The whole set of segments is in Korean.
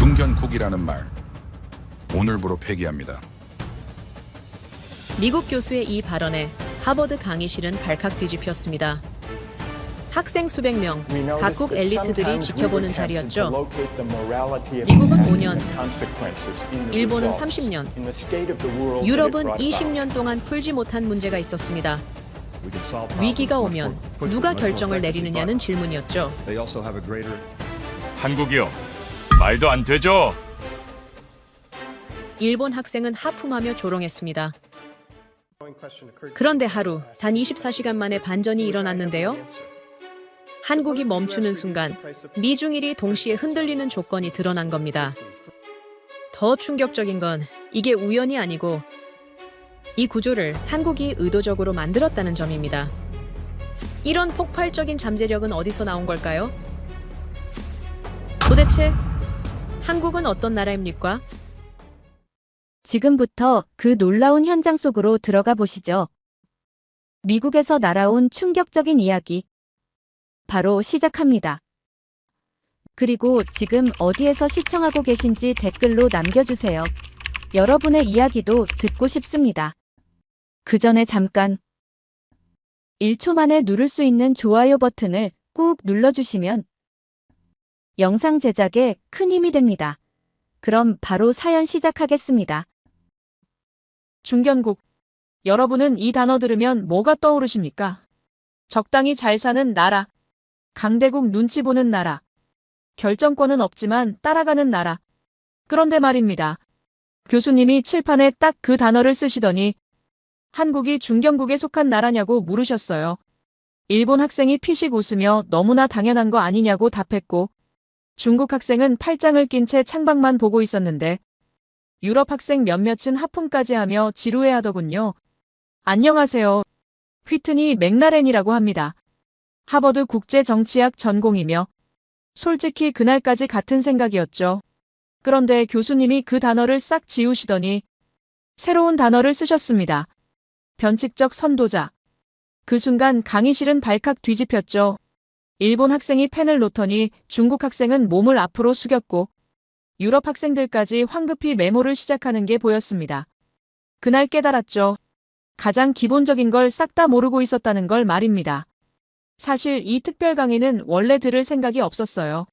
중견국이라는 말 오늘부로 폐기합니다. 미국 교수의 이 발언에 하버드 강의실은 발칵 뒤집혔습니다. 학생 수백 명, 각국 엘리트들이 지켜보는 자리였죠. 미국은 5년, 일본은 30년, 유럽은 20년 동안 풀지 못한 문제가 있었습니다. 위기가 오면 누가 결정을 내리느냐는 질문이었죠. 한국이요? 말도 안 되죠. 일본 학생은 하품하며 조롱했습니다. 그런데 하루 단 24시간 만에 반전이 일어났는데요. 한국이 멈추는 순간 미중일이 동시에 흔들리는 조건이 드러난 겁니다. 더 충격적인 건 이게 우연이 아니고 이 구조를 한국이 의도적으로 만들었다는 점입니다. 이런 폭발적인 잠재력은 어디서 나온 걸까요? 도대체 한국은 어떤 나라입니까? 지금부터 그 놀라운 현장 속으로 들어가 보시죠. 미국에서 날아온 충격적인 이야기. 바로 시작합니다. 그리고 지금 어디에서 시청하고 계신지 댓글로 남겨주세요. 여러분의 이야기도 듣고 싶습니다. 그 전에 잠깐 1초 만에 누를 수 있는 좋아요 버튼을 꾹 눌러주시면 영상 제작에 큰 힘이 됩니다. 그럼 바로 사연 시작하겠습니다. 중견국. 여러분은 이 단어 들으면 뭐가 떠오르십니까? 적당히 잘 사는 나라, 강대국 눈치 보는 나라, 결정권은 없지만 따라가는 나라. 그런데 말입니다. 교수님이 칠판에 딱 그 단어를 쓰시더니 한국이 중견국에 속한 나라냐고 물으셨어요. 일본 학생이 피식 웃으며 너무나 당연한 거 아니냐고 답했고 중국 학생은 팔짱을 낀 채 창밖만 보고 있었는데 유럽 학생 몇몇은 하품까지 하며 지루해하더군요. 안녕하세요. 휘트니 맥라렌이라고 합니다. 하버드 국제정치학 전공이며 솔직히 그날까지 같은 생각이었죠. 그런데 교수님이 그 단어를 싹 지우시더니 새로운 단어를 쓰셨습니다. 변칙적 선도자. 그 순간 강의실은 발칵 뒤집혔죠. 일본 학생이 펜을 놓더니 중국 학생은 몸을 앞으로 숙였고 유럽 학생들까지 황급히 메모를 시작하는 게 보였습니다. 그날 깨달았죠. 가장 기본적인 걸 싹 다 모르고 있었다는 걸 말입니다. 사실 이 특별 강의는 원래 들을 생각이 없었어요.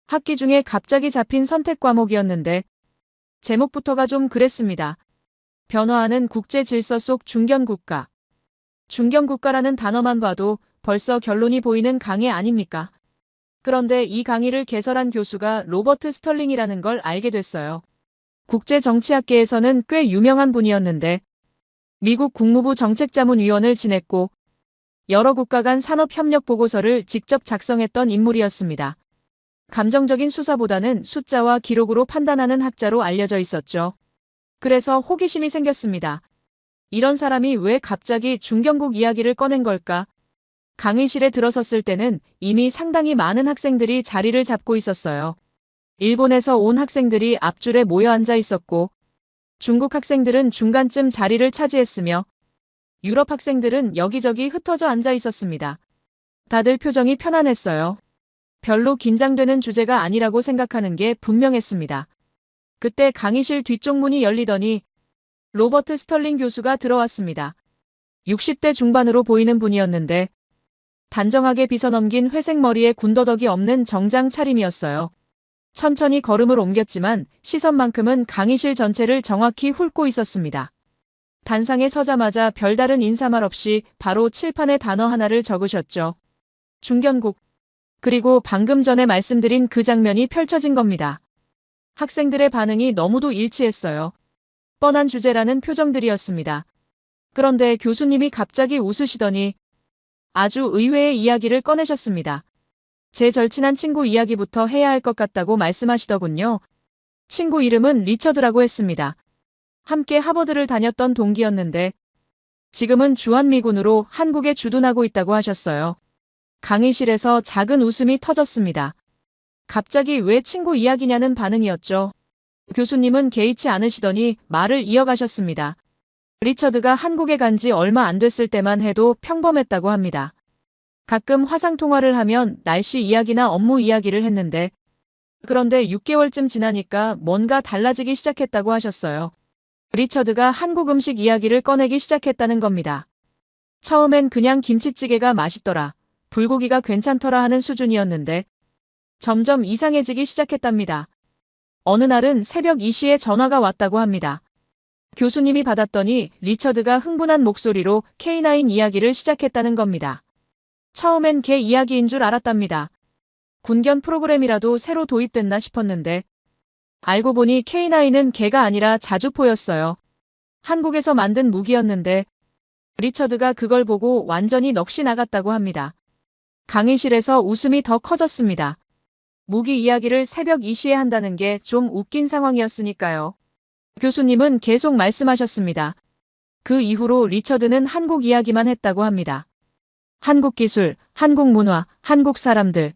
학기 중에 갑자기 잡힌 선택 과목이었는데 제목부터가 좀 그랬습니다. 변화하는 국제 질서 속 중견국가. 중견국가라는 단어만 봐도 벌써 결론이 보이는 강의 아닙니까? 그런데 이 강의를 개설한 교수가 로버트 스털링이라는 걸 알게 됐어요. 국제정치학계에서는 꽤 유명한 분이었는데 미국 국무부 정책자문위원을 지냈고 여러 국가 간 산업협력 보고서를 직접 작성했던 인물이었습니다. 감정적인 수사보다는 숫자와 기록으로 판단하는 학자로 알려져 있었죠. 그래서 호기심이 생겼습니다. 이런 사람이 왜 갑자기 중견국 이야기를 꺼낸 걸까? 강의실에 들어섰을 때는 이미 상당히 많은 학생들이 자리를 잡고 있었어요. 일본에서 온 학생들이 앞줄에 모여 앉아 있었고 중국 학생들은 중간쯤 자리를 차지했으며 유럽 학생들은 여기저기 흩어져 앉아 있었습니다. 다들 표정이 편안했어요. 별로 긴장되는 주제가 아니라고 생각하는 게 분명했습니다. 그때 강의실 뒤쪽 문이 열리더니 로버트 스털링 교수가 들어왔습니다. 60대 중반으로 보이는 분이었는데 단정하게 빗어넘긴 회색 머리에 군더더기 없는 정장 차림이었어요. 천천히 걸음을 옮겼지만 시선만큼은 강의실 전체를 정확히 훑고 있었습니다. 단상에 서자마자 별다른 인사말 없이 바로 칠판에 단어 하나를 적으셨죠. 중견국. 그리고 방금 전에 말씀드린 그 장면이 펼쳐진 겁니다. 학생들의 반응이 너무도 일치했어요. 뻔한 주제라는 표정들이었습니다. 그런데 교수님이 갑자기 웃으시더니 아주 의외의 이야기를 꺼내셨습니다. 제 절친한 친구 이야기부터 해야 할 것 같다고 말씀하시더군요. 친구 이름은 리처드라고 했습니다. 함께 하버드를 다녔던 동기였는데 지금은 주한미군으로 한국에 주둔하고 있다고 하셨어요. 강의실에서 작은 웃음이 터졌습니다. 갑자기 왜 친구 이야기냐는 반응이었죠. 교수님은 개의치 않으시더니 말을 이어가셨습니다. 리처드가 한국에 간 지 얼마 안 됐을 때만 해도 평범했다고 합니다. 가끔 화상통화를 하면 날씨 이야기나 업무 이야기를 했는데 그런데 6개월쯤 지나니까 뭔가 달라지기 시작했다고 하셨어요. 리처드가 한국 음식 이야기를 꺼내기 시작했다는 겁니다. 처음엔 그냥 김치찌개가 맛있더라, 불고기가 괜찮더라 하는 수준이었는데 점점 이상해지기 시작했답니다. 어느 날은 새벽 2시에 전화가 왔다고 합니다. 교수님이 받았더니 리처드가 흥분한 목소리로 K9 이야기를 시작했다는 겁니다. 처음엔 개 이야기인 줄 알았답니다. 군견 프로그램이라도 새로 도입됐나 싶었는데 알고 보니 K9은 개가 아니라 자주포였어요. 한국에서 만든 무기였는데 리처드가 그걸 보고 완전히 넋이 나갔다고 합니다. 강의실에서 웃음이 더 커졌습니다. 무기 이야기를 새벽 2시에 한다는 게 좀 웃긴 상황이었으니까요. 교수님은 계속 말씀하셨습니다. 그 이후로 리처드는 한국 이야기만 했다고 합니다. 한국 기술, 한국 문화, 한국 사람들.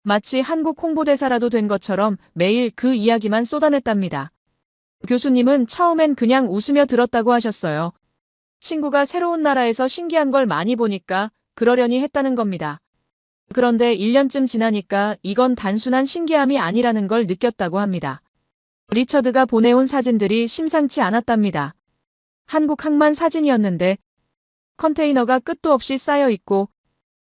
마치 한국 홍보대사라도 된 것처럼 매일 그 이야기만 쏟아냈답니다. 교수님은 처음엔 그냥 웃으며 들었다고 하셨어요. 친구가 새로운 나라에서 신기한 걸 많이 보니까 그러려니 했다는 겁니다. 그런데 1년쯤 지나니까 이건 단순한 신기함이 아니라는 걸 느꼈다고 합니다. 리처드가 보내온 사진들이 심상치 않았답니다. 한국 항만 사진이었는데 컨테이너가 끝도 없이 쌓여 있고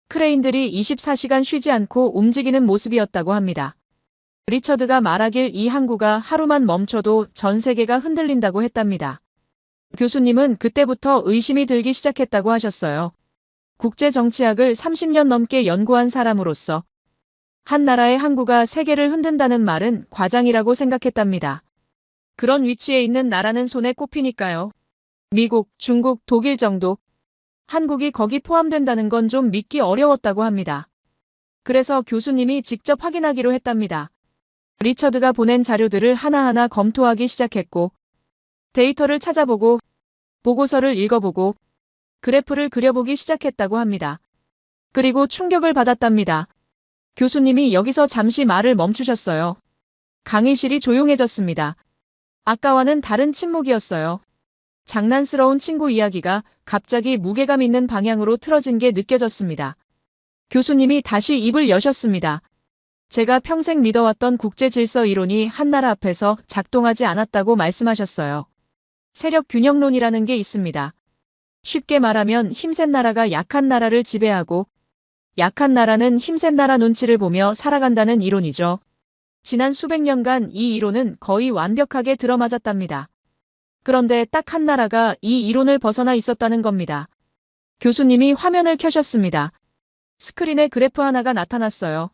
크레인들이 24시간 쉬지 않고 움직이는 모습이었다고 합니다. 리처드가 말하길 이 항구가 하루만 멈춰도 전 세계가 흔들린다고 했답니다. 교수님은 그때부터 의심이 들기 시작했다고 하셨어요. 국제정치학을 30년 넘게 연구한 사람으로서 한 나라의 항구가 세계를 흔든다는 말은 과장이라고 생각했답니다. 그런 위치에 있는 나라는 손에 꼽히니까요. 미국, 중국, 독일 정도. 한국이 거기 포함된다는 건 좀 믿기 어려웠다고 합니다. 그래서 교수님이 직접 확인하기로 했답니다. 리처드가 보낸 자료들을 하나하나 검토하기 시작했고 데이터를 찾아보고 보고서를 읽어보고 그래프를 그려보기 시작했다고 합니다. 그리고 충격을 받았답니다. 교수님이 여기서 잠시 말을 멈추셨어요. 강의실이 조용해졌습니다. 아까와는 다른 침묵이었어요. 장난스러운 친구 이야기가 갑자기 무게감 있는 방향으로 틀어진 게 느껴졌습니다. 교수님이 다시 입을 여셨습니다. 제가 평생 믿어왔던 국제질서 이론이 한 나라 앞에서 작동하지 않았다고 말씀하셨어요. 세력 균형론이라는 게 있습니다. 쉽게 말하면 힘센 나라가 약한 나라를 지배하고 약한 나라는 힘센 나라 눈치를 보며 살아간다는 이론이죠. 지난 수백 년간 이 이론은 거의 완벽하게 들어맞았답니다. 그런데 딱 한 나라가 이 이론을 벗어나 있었다는 겁니다. 교수님이 화면을 켜셨습니다. 스크린에 그래프 하나가 나타났어요.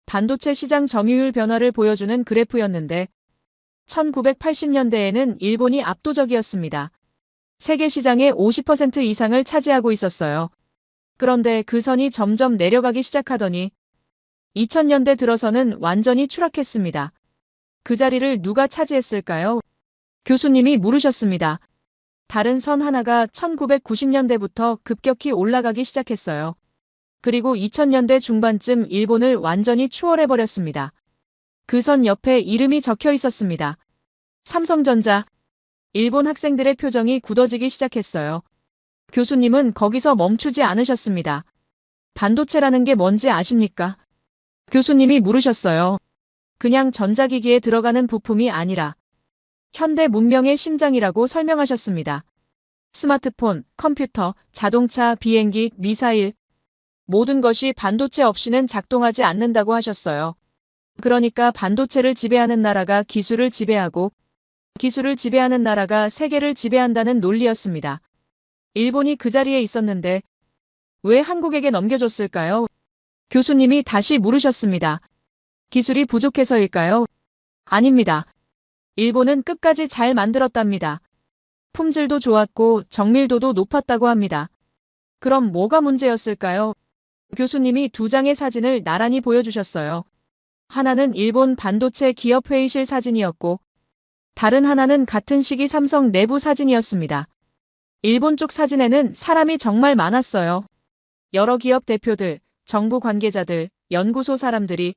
반도체 시장 점유율 변화를 보여주는 그래프였는데 1980년대에는 일본이 압도적이었습니다. 세계 시장의 50% 이상을 차지하고 있었어요. 그런데 그 선이 점점 내려가기 시작하더니 2000년대 들어서는 완전히 추락했습니다. 그 자리를 누가 차지했을까요? 교수님이 물으셨습니다. 다른 선 하나가 1990년대부터 급격히 올라가기 시작했어요. 그리고 2000년대 중반쯤 일본을 완전히 추월해버렸습니다. 그 선 옆에 이름이 적혀 있었습니다. 삼성전자. 일본 학생들의 표정이 굳어지기 시작했어요. 교수님은 거기서 멈추지 않으셨습니다. 반도체라는 게 뭔지 아십니까? 교수님이 물으셨어요. 그냥 전자기기에 들어가는 부품이 아니라 현대 문명의 심장이라고 설명하셨습니다. 스마트폰, 컴퓨터, 자동차, 비행기, 미사일, 모든 것이 반도체 없이는 작동하지 않는다고 하셨어요. 그러니까 반도체를 지배하는 나라가 기술을 지배하고 기술을 지배하는 나라가 세계를 지배한다는 논리였습니다. 일본이 그 자리에 있었는데 왜 한국에게 넘겨줬을까요? 교수님이 다시 물으셨습니다. 기술이 부족해서일까요? 아닙니다. 일본은 끝까지 잘 만들었답니다. 품질도 좋았고 정밀도도 높았다고 합니다. 그럼 뭐가 문제였을까요? 교수님이 두 장의 사진을 나란히 보여주셨어요. 하나는 일본 반도체 기업 회의실 사진이었고 다른 하나는 같은 시기 삼성 내부 사진이었습니다. 일본 쪽 사진에는 사람이 정말 많았어요. 여러 기업 대표들, 정부 관계자들, 연구소 사람들이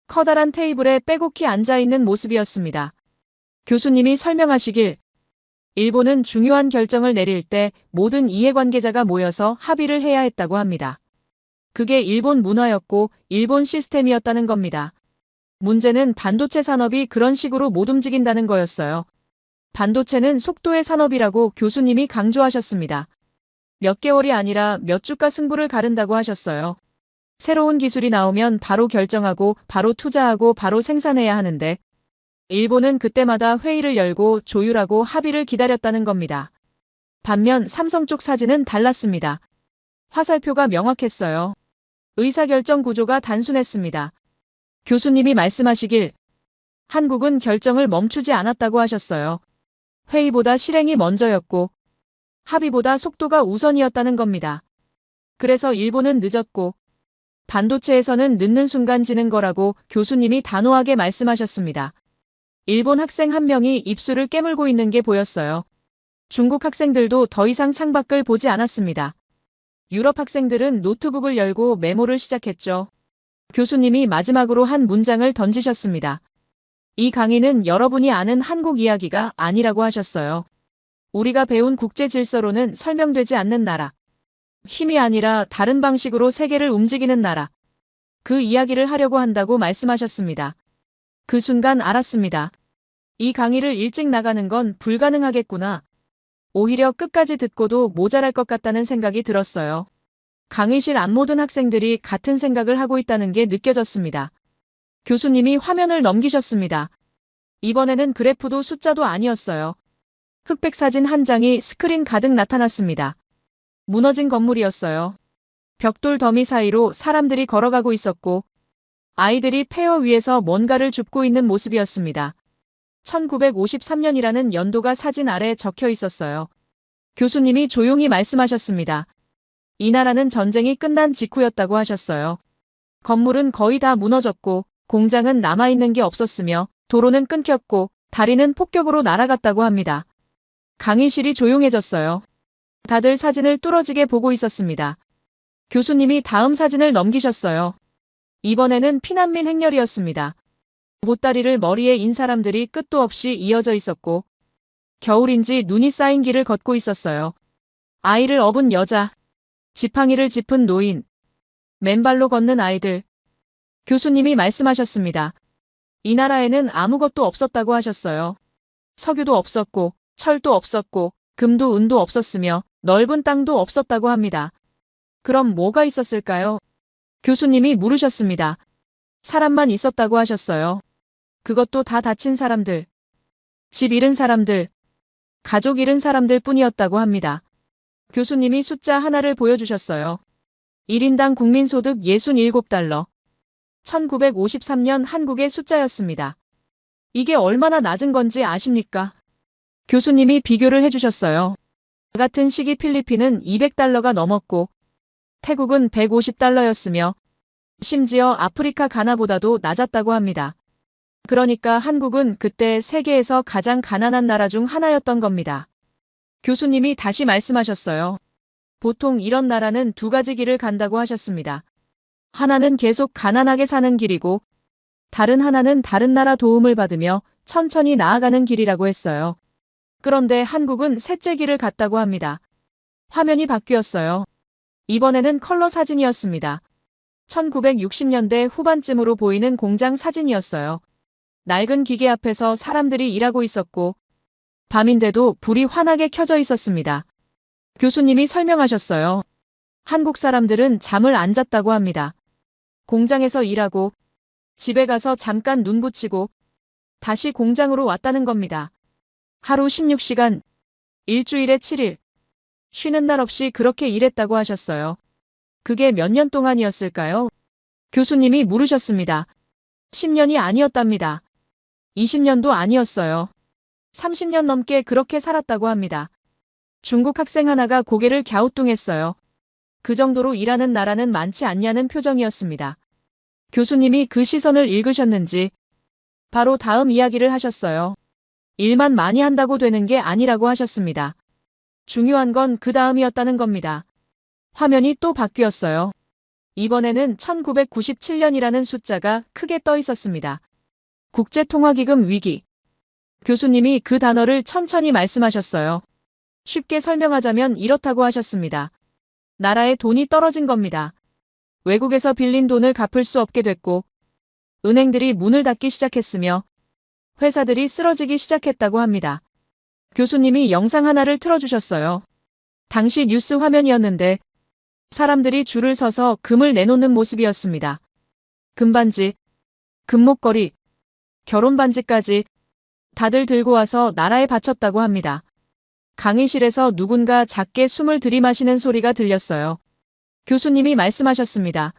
커다란 테이블에 빼곡히 앉아있는 모습이었습니다. 교수님이 설명하시길 일본은 중요한 결정을 내릴 때 모든 이해관계자가 모여서 합의를 해야 했다고 합니다. 그게 일본 문화였고 일본 시스템이었다는 겁니다. 문제는 반도체 산업이 그런 식으로 못 움직인다는 거였어요. 반도체는 속도의 산업이라고 교수님이 강조하셨습니다. 몇 개월이 아니라 몇 주가 승부를 가른다고 하셨어요. 새로운 기술이 나오면 바로 결정하고 바로 투자하고 바로 생산해야 하는데 일본은 그때마다 회의를 열고 조율하고 합의를 기다렸다는 겁니다. 반면 삼성 쪽 사진은 달랐습니다. 화살표가 명확했어요. 의사결정 구조가 단순했습니다. 교수님이 말씀하시길 한국은 결정을 멈추지 않았다고 하셨어요. 회의보다 실행이 먼저였고 합의보다 속도가 우선이었다는 겁니다. 그래서 일본은 늦었고 반도체에서는 늦는 순간 지는 거라고 교수님이 단호하게 말씀하셨습니다. 일본 학생 한 명이 입술을 깨물고 있는 게 보였어요. 중국 학생들도 더 이상 창밖을 보지 않았습니다. 유럽 학생들은 노트북을 열고 메모를 시작했죠. 교수님이 마지막으로 한 문장을 던지셨습니다. 이 강의는 여러분이 아는 한국 이야기가 아니라고 하셨어요. 우리가 배운 국제 질서로는 설명되지 않는 나라. 힘이 아니라 다른 방식으로 세계를 움직이는 나라. 그 이야기를 하려고 한다고 말씀하셨습니다. 그 순간 알았습니다. 이 강의를 일찍 나가는 건 불가능하겠구나. 오히려 끝까지 듣고도 모자랄 것 같다는 생각이 들었어요. 강의실 안 모든 학생들이 같은 생각을 하고 있다는 게 느껴졌습니다. 교수님이 화면을 넘기셨습니다. 이번에는 그래프도 숫자도 아니었어요. 흑백 사진 한 장이 스크린 가득 나타났습니다. 무너진 건물이었어요. 벽돌 더미 사이로 사람들이 걸어가고 있었고 아이들이 폐허 위에서 뭔가를 줍고 있는 모습이었습니다. 1953년이라는 연도가 사진 아래 적혀 있었어요. 교수님이 조용히 말씀하셨습니다. 이 나라는 전쟁이 끝난 직후였다고 하셨어요. 건물은 거의 다 무너졌고 공장은 남아있는 게 없었으며 도로는 끊겼고 다리는 폭격으로 날아갔다고 합니다. 강의실이 조용해졌어요. 다들 사진을 뚫어지게 보고 있었습니다. 교수님이 다음 사진을 넘기셨어요. 이번에는 피난민 행렬이었습니다. 보따리를 머리에 인 사람들이 끝도 없이 이어져 있었고 겨울인지 눈이 쌓인 길을 걷고 있었어요. 아이를 업은 여자, 지팡이를 짚은 노인, 맨발로 걷는 아이들. 교수님이 말씀하셨습니다. 이 나라에는 아무것도 없었다고 하셨어요. 석유도 없었고 철도 없었고 금도 은도 없었으며 넓은 땅도 없었다고 합니다. 그럼 뭐가 있었을까요? 교수님이 물으셨습니다. 사람만 있었다고 하셨어요. 그것도 다 다친 사람들, 집 잃은 사람들, 가족 잃은 사람들 뿐이었다고 합니다. 교수님이 숫자 하나를 보여주셨어요. 1인당 국민소득 67달러. 1953년 한국의 숫자였습니다. 이게 얼마나 낮은 건지 아십니까? 교수님이 비교를 해주셨어요. 같은 시기 필리핀은 200달러가 넘었고 태국은 150달러였으며 심지어 아프리카 가나보다도 낮았다고 합니다. 그러니까 한국은 그때 세계에서 가장 가난한 나라 중 하나였던 겁니다. 교수님이 다시 말씀하셨어요. 보통 이런 나라는 두 가지 길을 간다고 하셨습니다. 하나는 계속 가난하게 사는 길이고 다른 하나는 다른 나라 도움을 받으며 천천히 나아가는 길이라고 했어요. 그런데 한국은 셋째 길을 갔다고 합니다. 화면이 바뀌었어요. 이번에는 컬러 사진이었습니다. 1960년대 후반쯤으로 보이는 공장 사진이었어요. 낡은 기계 앞에서 사람들이 일하고 있었고 밤인데도 불이 환하게 켜져 있었습니다. 교수님이 설명하셨어요. 한국 사람들은 잠을 안 잤다고 합니다. 공장에서 일하고 집에 가서 잠깐 눈 붙이고 다시 공장으로 왔다는 겁니다. 하루 16시간, 일주일에 7일, 쉬는 날 없이 그렇게 일했다고 하셨어요. 그게 몇 년 동안이었을까요? 교수님이 물으셨습니다. 10년이 아니었답니다. 20년도 아니었어요. 30년 넘게 그렇게 살았다고 합니다. 중국 학생 하나가 고개를 갸우뚱했어요. 그 정도로 일하는 나라는 많지 않냐는 표정이었습니다. 교수님이 그 시선을 읽으셨는지 바로 다음 이야기를 하셨어요. 일만 많이 한다고 되는 게 아니라고 하셨습니다. 중요한 건 그 다음이었다는 겁니다. 화면이 또 바뀌었어요. 이번에는 1997년이라는 숫자가 크게 떠 있었습니다. 국제통화기금 위기. 교수님이 그 단어를 천천히 말씀하셨어요. 쉽게 설명하자면 이렇다고 하셨습니다. 나라의 돈이 떨어진 겁니다. 외국에서 빌린 돈을 갚을 수 없게 됐고 은행들이 문을 닫기 시작했으며 회사들이 쓰러지기 시작했다고 합니다. 교수님이 영상 하나를 틀어주셨어요. 당시 뉴스 화면이었는데 사람들이 줄을 서서 금을 내놓는 모습이었습니다. 금반지, 금목걸이, 결혼반지까지 다들 들고 와서 나라에 바쳤다고 합니다. 강의실에서 누군가 작게 숨을 들이마시는 소리가 들렸어요. 교수님이 말씀하셨습니다.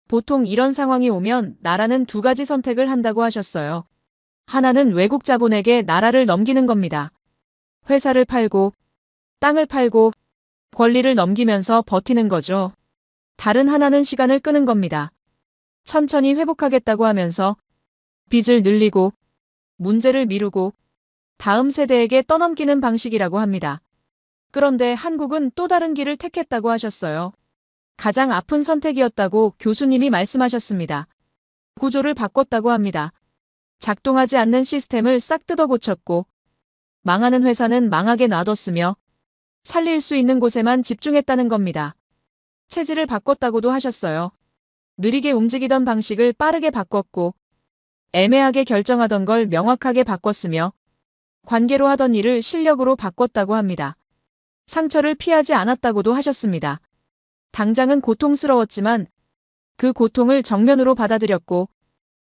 보통 이런 상황이 오면 나라는 두 가지 선택을 한다고 하셨어요. 하나는 외국 자본에게 나라를 넘기는 겁니다. 회사를 팔고, 땅을 팔고, 권리를 넘기면서 버티는 거죠. 다른 하나는 시간을 끄는 겁니다. 천천히 회복하겠다고 하면서 빚을 늘리고, 문제를 미루고, 다음 세대에게 떠넘기는 방식이라고 합니다. 그런데 한국은 또 다른 길을 택했다고 하셨어요. 가장 아픈 선택이었다고 교수님이 말씀하셨습니다. 구조를 바꿨다고 합니다. 작동하지 않는 시스템을 싹 뜯어 고쳤고 망하는 회사는 망하게 놔뒀으며 살릴 수 있는 곳에만 집중했다는 겁니다. 체질을 바꿨다고도 하셨어요. 느리게 움직이던 방식을 빠르게 바꿨고 애매하게 결정하던 걸 명확하게 바꿨으며 관계로 하던 일을 실력으로 바꿨다고 합니다. 상처를 피하지 않았다고도 하셨습니다. 당장은 고통스러웠지만 그 고통을 정면으로 받아들였고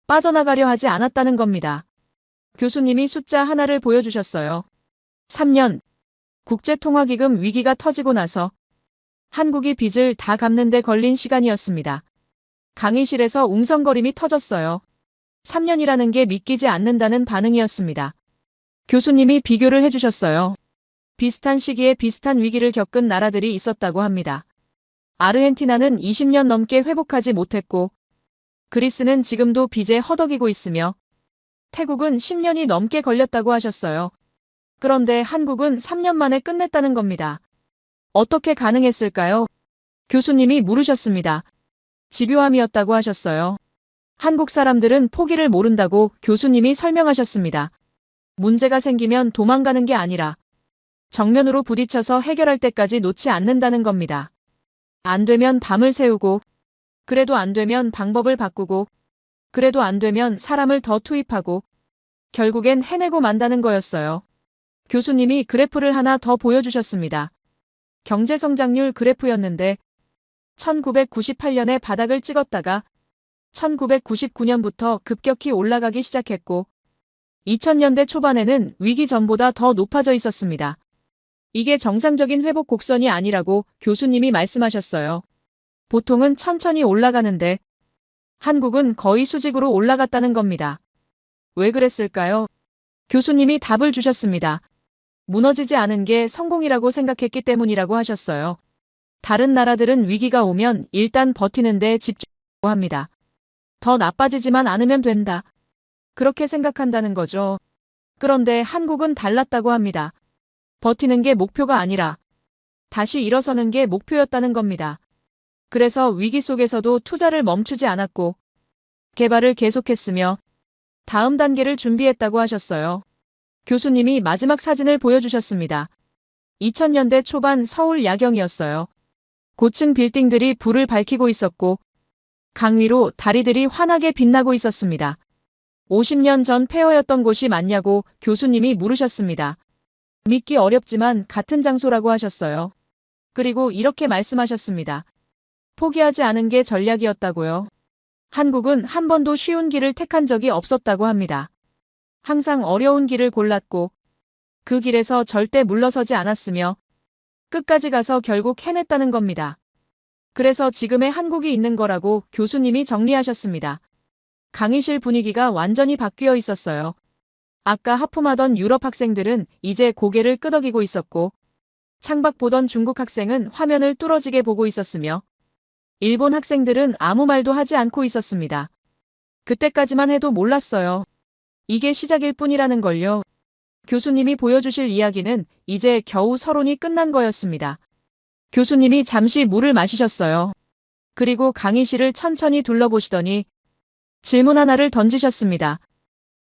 빠져나가려 하지 않았다는 겁니다. 교수님이 숫자 하나를 보여주셨어요. 3년, 국제통화기금 위기가 터지고 나서 한국이 빚을 다 갚는 데 걸린 시간이었습니다. 강의실에서 웅성거림이 터졌어요. 3년이라는 게 믿기지 않는다는 반응이었습니다. 교수님이 비교를 해주셨어요. 비슷한 시기에 비슷한 위기를 겪은 나라들이 있었다고 합니다. 아르헨티나는 20년 넘게 회복하지 못했고 그리스는 지금도 빚에 허덕이고 있으며 태국은 10년이 넘게 걸렸다고 하셨어요. 그런데 한국은 3년 만에 끝냈다는 겁니다. 어떻게 가능했을까요? 교수님이 물으셨습니다. 집요함이었다고 하셨어요. 한국 사람들은 포기를 모른다고 교수님이 설명하셨습니다. 문제가 생기면 도망가는 게 아니라 정면으로 부딪혀서 해결할 때까지 놓지 않는다는 겁니다. 안 되면 밤을 새우고, 그래도 안 되면 방법을 바꾸고, 그래도 안 되면 사람을 더 투입하고, 결국엔 해내고 만다는 거였어요. 교수님이 그래프를 하나 더 보여주셨습니다. 경제성장률 그래프였는데 1998년에 바닥을 찍었다가 1999년부터 급격히 올라가기 시작했고 2000년대 초반에는 위기 전보다 더 높아져 있었습니다. 이게 정상적인 회복 곡선이 아니라고 교수님이 말씀하셨어요. 보통은 천천히 올라가는데 한국은 거의 수직으로 올라갔다는 겁니다. 왜 그랬을까요? 교수님이 답을 주셨습니다. 무너지지 않은 게 성공이라고 생각했기 때문이라고 하셨어요. 다른 나라들은 위기가 오면 일단 버티는데 집중하고 합니다. 더 나빠지지만 않으면 된다. 그렇게 생각한다는 거죠. 그런데 한국은 달랐다고 합니다. 버티는 게 목표가 아니라 다시 일어서는 게 목표였다는 겁니다. 그래서 위기 속에서도 투자를 멈추지 않았고 개발을 계속했으며 다음 단계를 준비했다고 하셨어요. 교수님이 마지막 사진을 보여주셨습니다. 2000년대 초반 서울 야경이었어요. 고층 빌딩들이 불을 밝히고 있었고 강 위로 다리들이 환하게 빛나고 있었습니다. 50년 전 폐허였던 곳이 맞냐고 교수님이 물으셨습니다. 믿기 어렵지만 같은 장소라고 하셨어요. 그리고 이렇게 말씀하셨습니다. 포기하지 않은 게 전략이었다고요. 한국은 한 번도 쉬운 길을 택한 적이 없었다고 합니다. 항상 어려운 길을 골랐고 그 길에서 절대 물러서지 않았으며 끝까지 가서 결국 해냈다는 겁니다. 그래서 지금의 한국이 있는 거라고 교수님이 정리하셨습니다. 강의실 분위기가 완전히 바뀌어 있었어요. 아까 하품하던 유럽 학생들은 이제 고개를 끄덕이고 있었고 창밖 보던 중국 학생은 화면을 뚫어지게 보고 있었으며 일본 학생들은 아무 말도 하지 않고 있었습니다. 그때까지만 해도 몰랐어요. 이게 시작일 뿐이라는 걸요. 교수님이 보여주실 이야기는 이제 겨우 서론이 끝난 거였습니다. 교수님이 잠시 물을 마시셨어요. 그리고 강의실을 천천히 둘러보시더니 질문 하나를 던지셨습니다.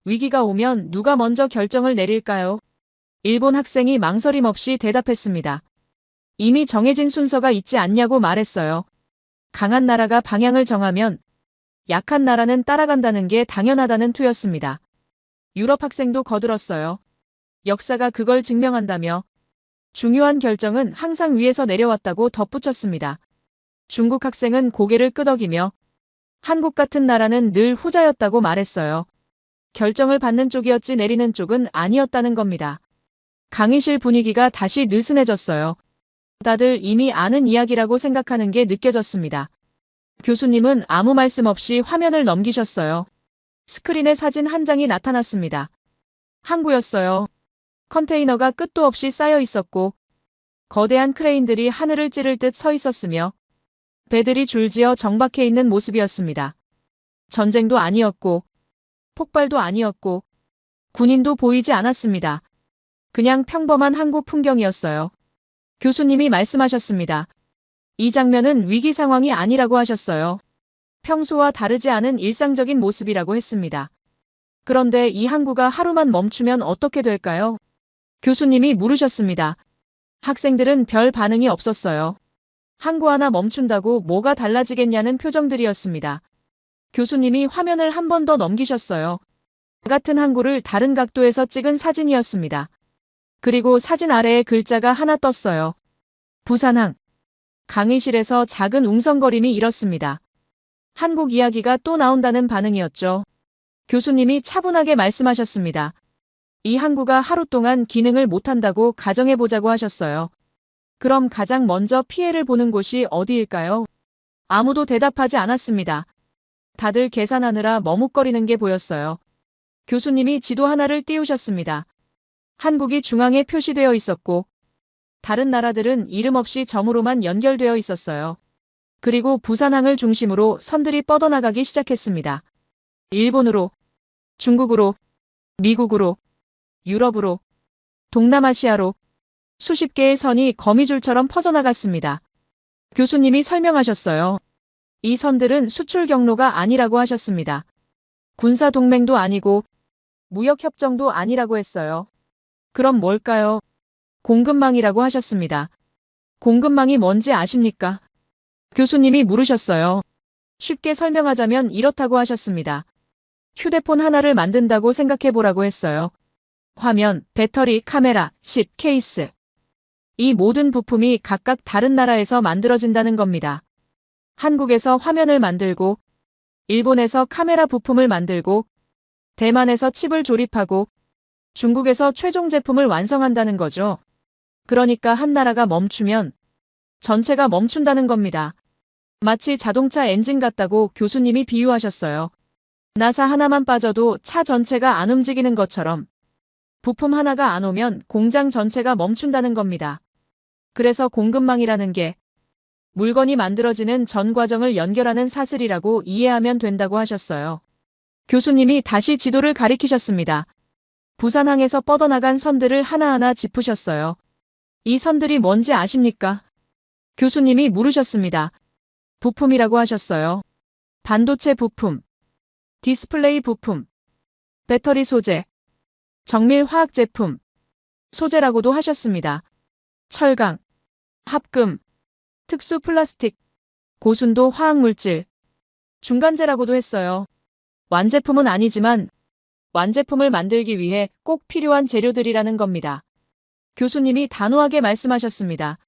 위기가 오면 누가 먼저 결정을 내릴까요? 일본 학생이 망설임 없이 대답했습니다. 이미 정해진 순서가 있지 않냐고 말했어요. 강한 나라가 방향을 정하면 약한 나라는 따라간다는 게 당연하다는 투였습니다. 유럽 학생도 거들었어요. 역사가 그걸 증명한다며 중요한 결정은 항상 위에서 내려왔다고 덧붙였습니다. 중국 학생은 고개를 끄덕이며 한국 같은 나라는 늘 후자였다고 말했어요. 결정을 받는 쪽이었지 내리는 쪽은 아니었다는 겁니다. 강의실 분위기가 다시 느슨해졌어요. 다들 이미 아는 이야기라고 생각하는 게 느껴졌습니다. 교수님은 아무 말씀 없이 화면을 넘기셨어요. 스크린에 사진 한 장이 나타났습니다. 항구였어요. 컨테이너가 끝도 없이 쌓여 있었고 거대한 크레인들이 하늘을 찌를 듯 서 있었으며 배들이 줄지어 정박해 있는 모습이었습니다. 전쟁도 아니었고 폭발도 아니었고 군인도 보이지 않았습니다. 그냥 평범한 항구 풍경이었어요. 교수님이 말씀하셨습니다. 이 장면은 위기 상황이 아니라고 하셨어요. 평소와 다르지 않은 일상적인 모습이라고 했습니다. 그런데 이 항구가 하루만 멈추면 어떻게 될까요? 교수님이 물으셨습니다. 학생들은 별 반응이 없었어요. 항구 하나 멈춘다고 뭐가 달라지겠냐는 표정들이었습니다. 교수님이 화면을 한 번 더 넘기셨어요. 같은 항구를 다른 각도에서 찍은 사진이었습니다. 그리고 사진 아래에 글자가 하나 떴어요. 부산항. 강의실에서 작은 웅성거림이 일었습니다. 한국 이야기가 또 나온다는 반응이었죠. 교수님이 차분하게 말씀하셨습니다. 이 항구가 하루 동안 기능을 못한다고 가정해보자고 하셨어요. 그럼 가장 먼저 피해를 보는 곳이 어디일까요? 아무도 대답하지 않았습니다. 다들 계산하느라 머뭇거리는 게 보였어요. 교수님이 지도 하나를 띄우셨습니다. 한국이 중앙에 표시되어 있었고 다른 나라들은 이름 없이 점으로만 연결되어 있었어요. 그리고 부산항을 중심으로 선들이 뻗어나가기 시작했습니다. 일본으로, 중국으로, 미국으로, 유럽으로, 동남아시아로 수십 개의 선이 거미줄처럼 퍼져나갔습니다. 교수님이 설명하셨어요. 이 선들은 수출 경로가 아니라고 하셨습니다. 군사 동맹도 아니고 무역 협정도 아니라고 했어요. 그럼 뭘까요? 공급망이라고 하셨습니다. 공급망이 뭔지 아십니까? 교수님이 물으셨어요. 쉽게 설명하자면 이렇다고 하셨습니다. 휴대폰 하나를 만든다고 생각해보라고 했어요. 화면, 배터리, 카메라, 칩, 케이스. 이 모든 부품이 각각 다른 나라에서 만들어진다는 겁니다. 한국에서 화면을 만들고, 일본에서 카메라 부품을 만들고, 대만에서 칩을 조립하고, 중국에서 최종 제품을 완성한다는 거죠. 그러니까 한 나라가 멈추면 전체가 멈춘다는 겁니다. 마치 자동차 엔진 같다고 교수님이 비유하셨어요. 나사 하나만 빠져도 차 전체가 안 움직이는 것처럼 부품 하나가 안 오면 공장 전체가 멈춘다는 겁니다. 그래서 공급망이라는 게 물건이 만들어지는 전 과정을 연결하는 사슬이라고 이해하면 된다고 하셨어요. 교수님이 다시 지도를 가리키셨습니다. 부산항에서 뻗어나간 선들을 하나하나 짚으셨어요. 이 선들이 뭔지 아십니까? 교수님이 물으셨습니다. 부품이라고 하셨어요. 반도체 부품, 디스플레이 부품, 배터리 소재, 정밀 화학 제품, 소재라고도 하셨습니다. 철강, 합금, 특수 플라스틱, 고순도 화학물질, 중간재라고도 했어요. 완제품은 아니지만 완제품을 만들기 위해 꼭 필요한 재료들이라는 겁니다. 교수님이 단호하게 말씀하셨습니다.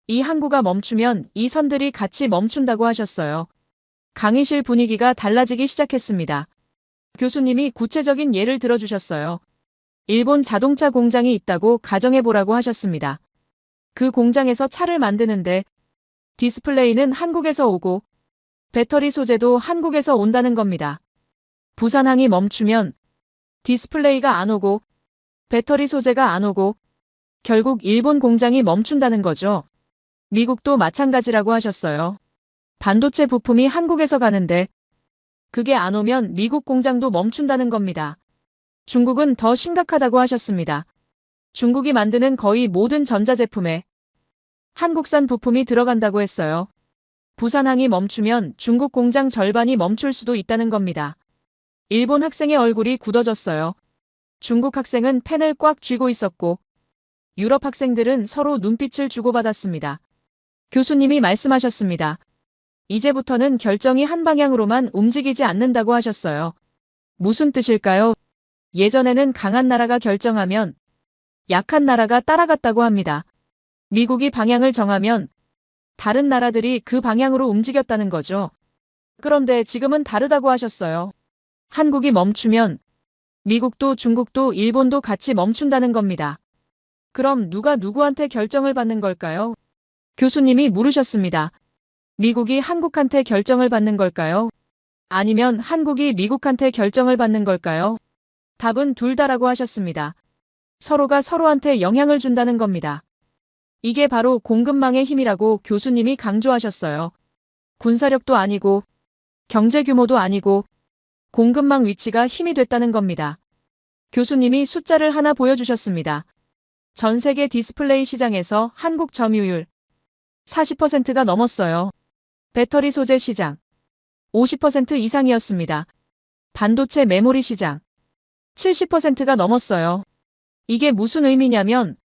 이 항구가 멈추면 이 선들이 같이 멈춘다고 하셨어요. 강의실 분위기가 달라지기 시작했습니다. 교수님이 구체적인 예를 들어주셨어요. 일본 자동차 공장이 있다고 가정해보라고 하셨습니다. 그 공장에서 차를 만드는데 디스플레이는 한국에서 오고 배터리 소재도 한국에서 온다는 겁니다. 부산항이 멈추면 디스플레이가 안 오고 배터리 소재가 안 오고 결국 일본 공장이 멈춘다는 거죠. 미국도 마찬가지라고 하셨어요. 반도체 부품이 한국에서 가는데 그게 안 오면 미국 공장도 멈춘다는 겁니다. 중국은 더 심각하다고 하셨습니다. 중국이 만드는 거의 모든 전자제품에 한국산 부품이 들어간다고 했어요. 부산항이 멈추면 중국 공장 절반이 멈출 수도 있다는 겁니다. 일본 학생의 얼굴이 굳어졌어요. 중국 학생은 펜을 꽉 쥐고 있었고 유럽 학생들은 서로 눈빛을 주고받았습니다. 교수님이 말씀하셨습니다. 이제부터는 결정이 한 방향으로만 움직이지 않는다고 하셨어요. 무슨 뜻일까요? 예전에는 강한 나라가 결정하면 약한 나라가 따라갔다고 합니다. 미국이 방향을 정하면 다른 나라들이 그 방향으로 움직였다는 거죠. 그런데 지금은 다르다고 하셨어요. 한국이 멈추면 미국도 중국도 일본도 같이 멈춘다는 겁니다. 그럼 누가 누구한테 결정을 받는 걸까요? 교수님이 물으셨습니다. 미국이 한국한테 결정을 받는 걸까요? 아니면 한국이 미국한테 결정을 받는 걸까요? 답은 둘 다라고 하셨습니다. 서로가 서로한테 영향을 준다는 겁니다. 이게 바로 공급망의 힘이라고 교수님이 강조하셨어요. 군사력도 아니고 경제 규모도 아니고 공급망 위치가 힘이 됐다는 겁니다. 교수님이 숫자를 하나 보여주셨습니다. 전 세계 디스플레이 시장에서 한국 점유율 40%가 넘었어요. 배터리 소재 시장 50% 이상이었습니다. 반도체 메모리 시장 70%가 넘었어요. 이게 무슨 의미냐면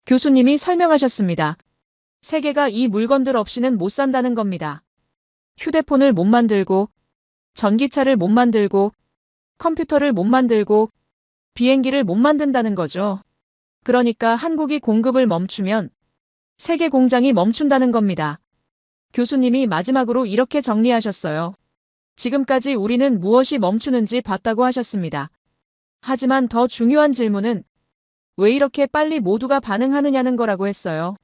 교수님이 설명하셨습니다. 세계가 이 물건들 없이는 못 산다는 겁니다. 휴대폰을 못 만들고 전기차를 못 만들고 컴퓨터를 못 만들고 비행기를 못 만든다는 거죠. 그러니까 한국이 공급을 멈추면 세계 공장이 멈춘다는 겁니다. 교수님이 마지막으로 이렇게 정리하셨어요. 지금까지 우리는 무엇이 멈추는지 봤다고 하셨습니다. 하지만 더 중요한 질문은 왜 이렇게 빨리 모두가 반응하느냐는 거라고 했어요.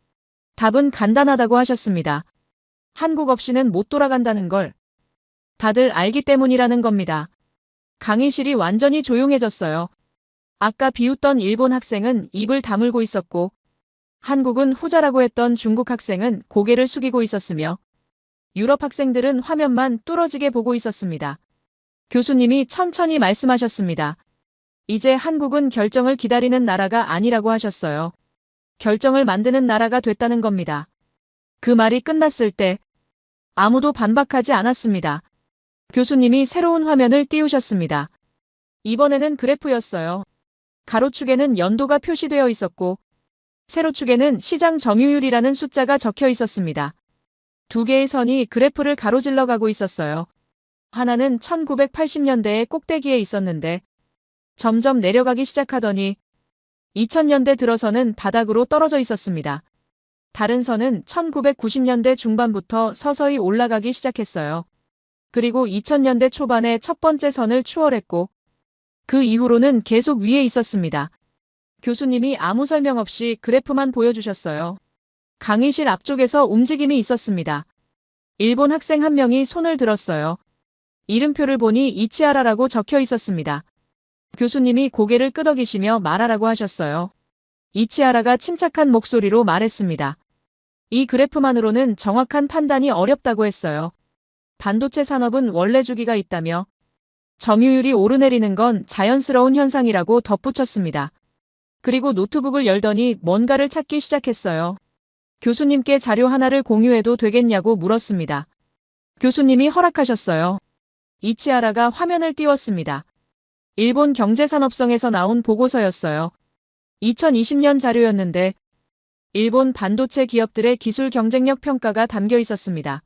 답은 간단하다고 하셨습니다. 한국 없이는 못 돌아간다는 걸 다들 알기 때문이라는 겁니다. 강의실이 완전히 조용해졌어요. 아까 비웃던 일본 학생은 입을 다물고 있었고 한국은 후자라고 했던 중국 학생은 고개를 숙이고 있었으며 유럽 학생들은 화면만 뚫어지게 보고 있었습니다. 교수님이 천천히 말씀하셨습니다. 이제 한국은 결정을 기다리는 나라가 아니라고 하셨어요. 결정을 만드는 나라가 됐다는 겁니다. 그 말이 끝났을 때 아무도 반박하지 않았습니다. 교수님이 새로운 화면을 띄우셨습니다. 이번에는 그래프였어요. 가로축에는 연도가 표시되어 있었고 세로축에는 시장 점유율이라는 숫자가 적혀 있었습니다. 두 개의 선이 그래프를 가로질러 가고 있었어요. 하나는 1980년대의 꼭대기에 있었는데 점점 내려가기 시작하더니 2000년대 들어서는 바닥으로 떨어져 있었습니다. 다른 선은 1990년대 중반부터 서서히 올라가기 시작했어요. 그리고 2000년대 초반에 첫 번째 선을 추월했고 그 이후로는 계속 위에 있었습니다. 교수님이 아무 설명 없이 그래프만 보여주셨어요. 강의실 앞쪽에서 움직임이 있었습니다. 일본 학생 한 명이 손을 들었어요. 이름표를 보니 이치하라라고 적혀 있었습니다. 교수님이 고개를 끄덕이시며 말하라고 하셨어요. 이치하라가 침착한 목소리로 말했습니다. 이 그래프만으로는 정확한 판단이 어렵다고 했어요. 반도체 산업은 원래 주기가 있다며 점유율이 오르내리는 건 자연스러운 현상이라고 덧붙였습니다. 그리고 노트북을 열더니 뭔가를 찾기 시작했어요. 교수님께 자료 하나를 공유해도 되겠냐고 물었습니다. 교수님이 허락하셨어요. 이치하라가 화면을 띄웠습니다. 일본 경제산업성에서 나온 보고서였어요. 2020년 자료였는데 일본 반도체 기업들의 기술 경쟁력 평가가 담겨 있었습니다.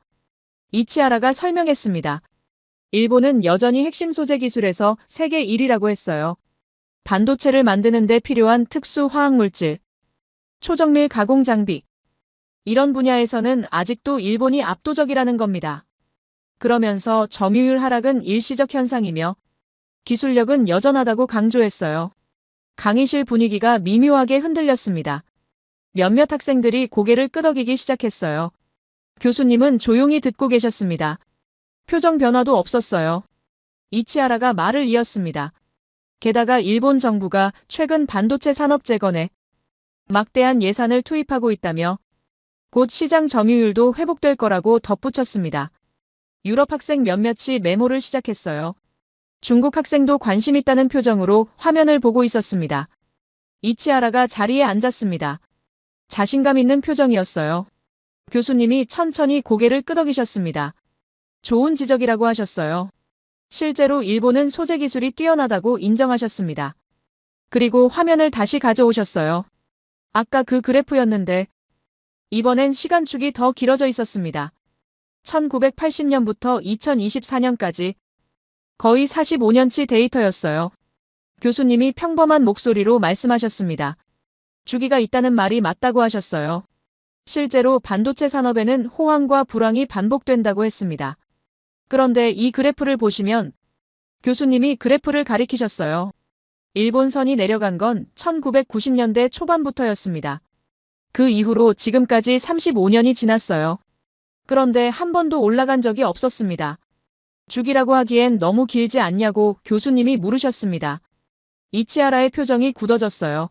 이치하라가 설명했습니다. 일본은 여전히 핵심 소재 기술에서 세계 1위라고 했어요. 반도체를 만드는 데 필요한 특수 화학물질, 초정밀 가공 장비, 이런 분야에서는 아직도 일본이 압도적이라는 겁니다. 그러면서 점유율 하락은 일시적 현상이며 기술력은 여전하다고 강조했어요. 강의실 분위기가 미묘하게 흔들렸습니다. 몇몇 학생들이 고개를 끄덕이기 시작했어요. 교수님은 조용히 듣고 계셨습니다. 표정 변화도 없었어요. 이치하라가 말을 이었습니다. 게다가 일본 정부가 최근 반도체 산업 재건에 막대한 예산을 투입하고 있다며 곧 시장 점유율도 회복될 거라고 덧붙였습니다. 유럽 학생 몇몇이 메모를 시작했어요. 중국 학생도 관심 있다는 표정으로 화면을 보고 있었습니다. 이치하라가 자리에 앉았습니다. 자신감 있는 표정이었어요. 교수님이 천천히 고개를 끄덕이셨습니다. 좋은 지적이라고 하셨어요. 실제로 일본은 소재 기술이 뛰어나다고 인정하셨습니다. 그리고 화면을 다시 가져오셨어요. 아까 그 그래프였는데 이번엔 시간축이 더 길어져 있었습니다. 1980년부터 2024년까지 거의 45년치 데이터였어요. 교수님이 평범한 목소리로 말씀하셨습니다. 주기가 있다는 말이 맞다고 하셨어요. 실제로 반도체 산업에는 호황과 불황이 반복된다고 했습니다. 그런데 이 그래프를 보시면 교수님이 그래프를 가리키셨어요. 일본선이 내려간 건 1990년대 초반부터였습니다. 그 이후로 지금까지 35년이 지났어요. 그런데 한 번도 올라간 적이 없었습니다. 주기라고 하기엔 너무 길지 않냐고 교수님이 물으셨습니다. 이치하라의 표정이 굳어졌어요.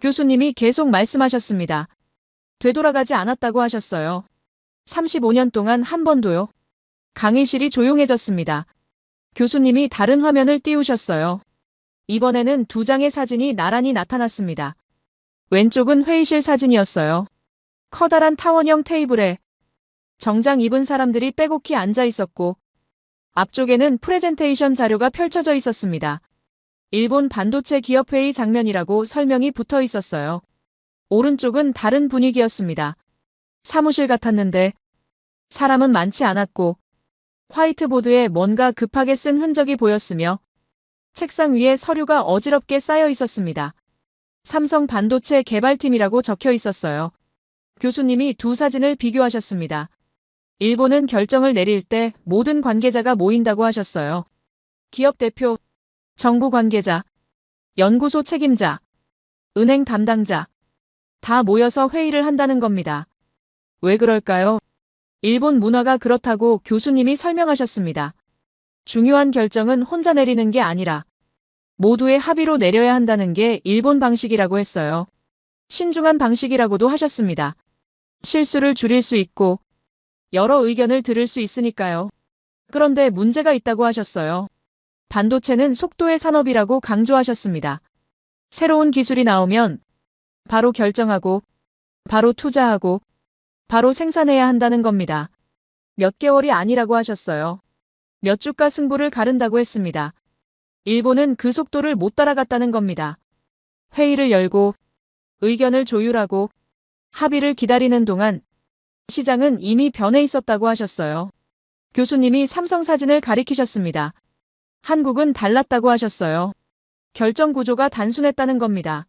교수님이 계속 말씀하셨습니다. 되돌아가지 않았다고 하셨어요. 35년 동안 한 번도요. 강의실이 조용해졌습니다. 교수님이 다른 화면을 띄우셨어요. 이번에는 두 장의 사진이 나란히 나타났습니다. 왼쪽은 회의실 사진이었어요. 커다란 타원형 테이블에 정장 입은 사람들이 빼곡히 앉아 있었고 앞쪽에는 프레젠테이션 자료가 펼쳐져 있었습니다. 일본 반도체 기업 회의 장면이라고 설명이 붙어 있었어요. 오른쪽은 다른 분위기였습니다. 사무실 같았는데 사람은 많지 않았고 화이트보드에 뭔가 급하게 쓴 흔적이 보였으며 책상 위에 서류가 어지럽게 쌓여 있었습니다. 삼성 반도체 개발팀이라고 적혀 있었어요. 교수님이 두 사진을 비교하셨습니다. 일본은 결정을 내릴 때 모든 관계자가 모인다고 하셨어요. 기업 대표, 정부 관계자, 연구소 책임자, 은행 담당자, 다 모여서 회의를 한다는 겁니다. 왜 그럴까요? 일본 문화가 그렇다고 교수님이 설명하셨습니다. 중요한 결정은 혼자 내리는 게 아니라 모두의 합의로 내려야 한다는 게 일본 방식이라고 했어요. 신중한 방식이라고도 하셨습니다. 실수를 줄일 수 있고 여러 의견을 들을 수 있으니까요. 그런데 문제가 있다고 하셨어요. 반도체는 속도의 산업이라고 강조하셨습니다. 새로운 기술이 나오면 바로 결정하고 바로 투자하고 바로 생산해야 한다는 겁니다. 몇 개월이 아니라고 하셨어요. 몇 주가 승부를 가른다고 했습니다. 일본은 그 속도를 못 따라갔다는 겁니다. 회의를 열고 의견을 조율하고 합의를 기다리는 동안 시장은 이미 변해 있었다고 하셨어요. 교수님이 삼성 사진을 가리키셨습니다. 한국은 달랐다고 하셨어요. 결정 구조가 단순했다는 겁니다.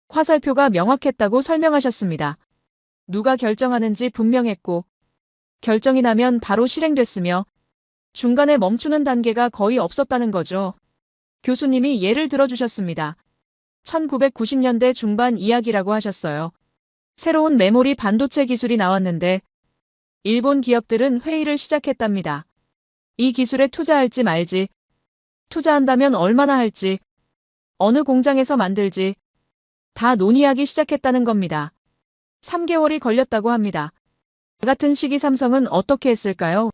화살표가 명확했다고 설명하셨습니다. 누가 결정하는지 분명했고 결정이 나면 바로 실행됐으며 중간에 멈추는 단계가 거의 없었다는 거죠. 교수님이 예를 들어주셨습니다. 1990년대 중반 이야기라고 하셨어요. 새로운 메모리 반도체 기술이 나왔는데 일본 기업들은 회의를 시작했답니다. 이 기술에 투자할지 말지, 투자한다면 얼마나 할지, 어느 공장에서 만들지 다 논의하기 시작했다는 겁니다. 3개월이 걸렸다고 합니다. 같은 시기 삼성은 어떻게 했을까요?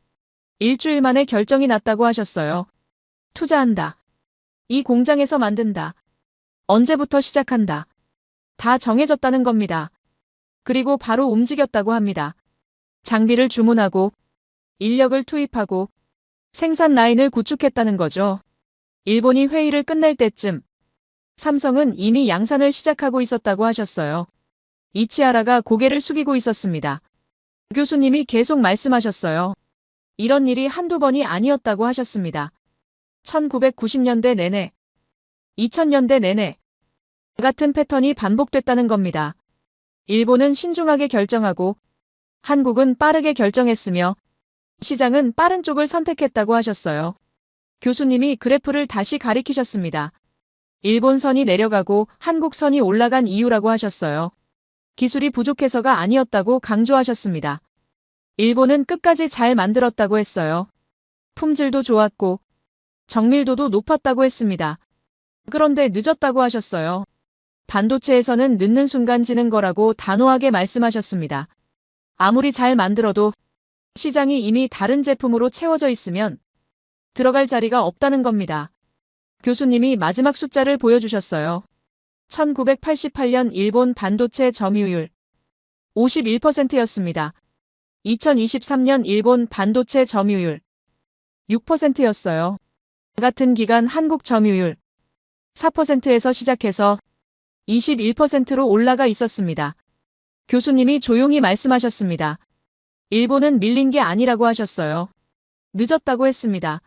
일주일 만에 결정이 났다고 하셨어요. 투자한다. 이 공장에서 만든다. 언제부터 시작한다. 다 정해졌다는 겁니다. 그리고 바로 움직였다고 합니다. 장비를 주문하고 인력을 투입하고 생산 라인을 구축했다는 거죠. 일본이 회의를 끝낼 때쯤 삼성은 이미 양산을 시작하고 있었다고 하셨어요. 이치하라가 고개를 숙이고 있었습니다. 교수님이 계속 말씀하셨어요. 이런 일이 한두 번이 아니었다고 하셨습니다. 1990년대 내내, 2000년대 내내 같은 패턴이 반복됐다는 겁니다. 일본은 신중하게 결정하고 한국은 빠르게 결정했으며 시장은 빠른 쪽을 선택했다고 하셨어요. 교수님이 그래프를 다시 가리키셨습니다. 일본 선이 내려가고 한국 선이 올라간 이유라고 하셨어요. 기술이 부족해서가 아니었다고 강조하셨습니다. 일본은 끝까지 잘 만들었다고 했어요. 품질도 좋았고 정밀도도 높았다고 했습니다. 그런데 늦었다고 하셨어요. 반도체에서는 늦는 순간 지는 거라고 단호하게 말씀하셨습니다. 아무리 잘 만들어도 시장이 이미 다른 제품으로 채워져 있으면 들어갈 자리가 없다는 겁니다. 교수님이 마지막 숫자를 보여주셨어요. 1988년 일본 반도체 점유율 51%였습니다. 2023년 일본 반도체 점유율 6%였어요. 같은 기간 한국 점유율 4%에서 시작해서 21%로 올라가 있었습니다. 교수님이 조용히 말씀하셨습니다. 일본은 밀린 게 아니라고 하셨어요. 늦었다고 했습니다.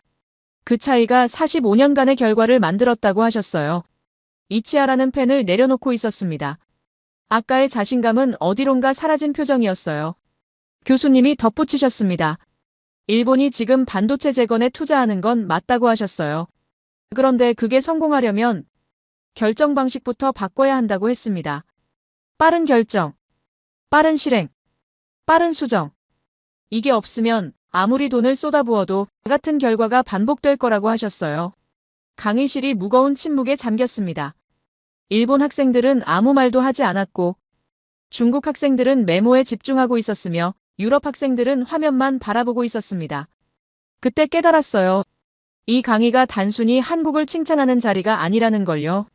그 차이가 45년간의 결과를 만들었다고 하셨어요. 이치하라는 펜을 내려놓고 있었습니다. 아까의 자신감은 어디론가 사라진 표정이었어요. 교수님이 덧붙이셨습니다. 일본이 지금 반도체 재건에 투자하는 건 맞다고 하셨어요. 그런데 그게 성공하려면 결정 방식부터 바꿔야 한다고 했습니다. 빠른 결정, 빠른 실행, 빠른 수정. 이게 없으면 아무리 돈을 쏟아부어도 같은 결과가 반복될 거라고 하셨어요. 강의실이 무거운 침묵에 잠겼습니다. 일본 학생들은 아무 말도 하지 않았고 중국 학생들은 메모에 집중하고 있었으며 유럽 학생들은 화면만 바라보고 있었습니다. 그때 깨달았어요. 이 강의가 단순히 한국을 칭찬하는 자리가 아니라는 걸요.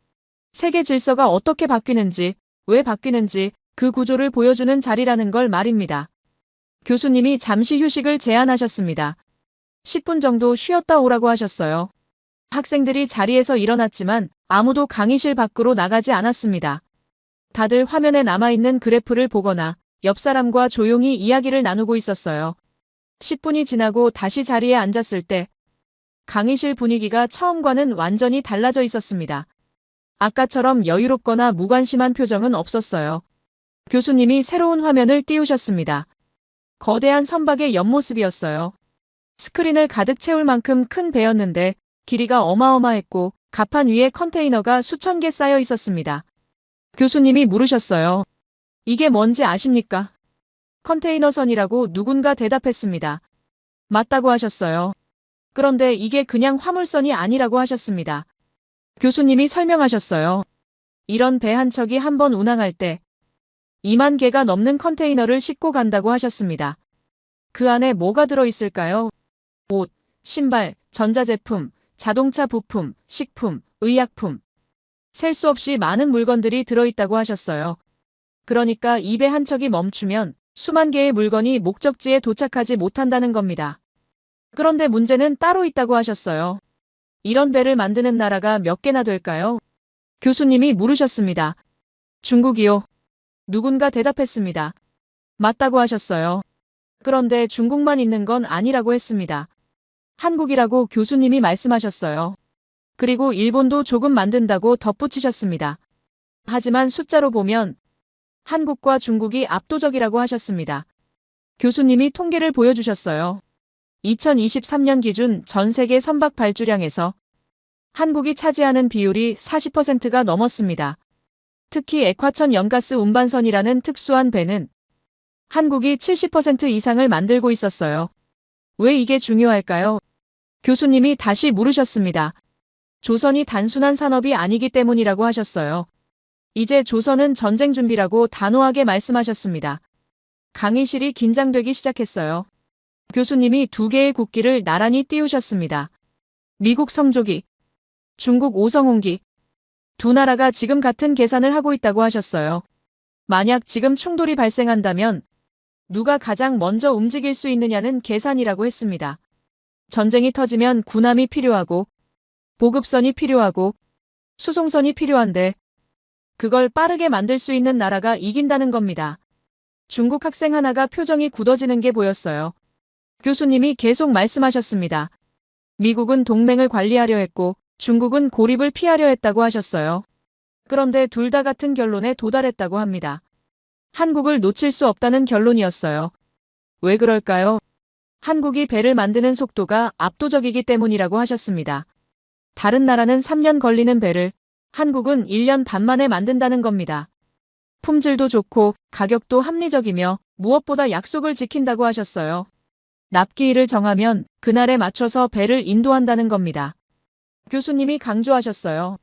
세계 질서가 어떻게 바뀌는지, 왜 바뀌는지 그 구조를 보여주는 자리라는 걸 말입니다. 교수님이 잠시 휴식을 제안하셨습니다. 10분 정도 쉬었다 오라고 하셨어요. 학생들이 자리에서 일어났지만 아무도 강의실 밖으로 나가지 않았습니다. 다들 화면에 남아있는 그래프를 보거나 옆 사람과 조용히 이야기를 나누고 있었어요. 10분이 지나고 다시 자리에 앉았을 때 강의실 분위기가 처음과는 완전히 달라져 있었습니다. 아까처럼 여유롭거나 무관심한 표정은 없었어요. 교수님이 새로운 화면을 띄우셨습니다. 거대한 선박의 옆모습이었어요. 스크린을 가득 채울 만큼 큰 배였는데 길이가 어마어마했고 갑판 위에 컨테이너가 수천 개 쌓여 있었습니다. 교수님이 물으셨어요. 이게 뭔지 아십니까? 컨테이너선이라고 누군가 대답했습니다. 맞다고 하셨어요. 그런데 이게 그냥 화물선이 아니라고 하셨습니다. 교수님이 설명하셨어요. 이런 배 한 척이 한 번 운항할 때 2만 개가 넘는 컨테이너를 싣고 간다고 하셨습니다. 그 안에 뭐가 들어있을까요? 옷, 신발, 전자제품, 자동차 부품, 식품, 의약품. 셀 수 없이 많은 물건들이 들어있다고 하셨어요. 그러니까 이 배 한 척이 멈추면 수만 개의 물건이 목적지에 도착하지 못한다는 겁니다. 그런데 문제는 따로 있다고 하셨어요. 이런 배를 만드는 나라가 몇 개나 될까요? 교수님이 물으셨습니다. 중국이요. 누군가 대답했습니다. 맞다고 하셨어요. 그런데 중국만 있는 건 아니라고 했습니다. 한국이라고 교수님이 말씀하셨어요. 그리고 일본도 조금 만든다고 덧붙이셨습니다. 하지만 숫자로 보면 한국과 중국이 압도적이라고 하셨습니다. 교수님이 통계를 보여주셨어요. 2023년 기준 전 세계 선박 발주량에서 한국이 차지하는 비율이 40%가 넘었습니다. 특히 액화천 연가스 운반선이라는 특수한 배는 한국이 70% 이상을 만들고 있었어요. 왜 이게 중요할까요? 교수님이 다시 물으셨습니다. 조선이 단순한 산업이 아니기 때문이라고 하셨어요. 이제 조선은 전쟁 준비라고 단호하게 말씀하셨습니다. 강의실이 긴장되기 시작했어요. 교수님이 두 개의 국기를 나란히 띄우셨습니다. 미국 성조기, 중국 오성홍기. 두 나라가 지금 같은 계산을 하고 있다고 하셨어요. 만약 지금 충돌이 발생한다면 누가 가장 먼저 움직일 수 있느냐는 계산이라고 했습니다. 전쟁이 터지면 군함이 필요하고 보급선이 필요하고 수송선이 필요한데 그걸 빠르게 만들 수 있는 나라가 이긴다는 겁니다. 중국 학생 하나가 표정이 굳어지는 게 보였어요. 교수님이 계속 말씀하셨습니다. 미국은 동맹을 관리하려 했고 중국은 고립을 피하려 했다고 하셨어요. 그런데 둘 다 같은 결론에 도달했다고 합니다. 한국을 놓칠 수 없다는 결론이었어요. 왜 그럴까요? 한국이 배를 만드는 속도가 압도적이기 때문이라고 하셨습니다. 다른 나라는 3년 걸리는 배를 한국은 1년 반 만에 만든다는 겁니다. 품질도 좋고 가격도 합리적이며 무엇보다 약속을 지킨다고 하셨어요. 납기일을 정하면 그날에 맞춰서 배를 인도한다는 겁니다. 교수님이 강조하셨어요.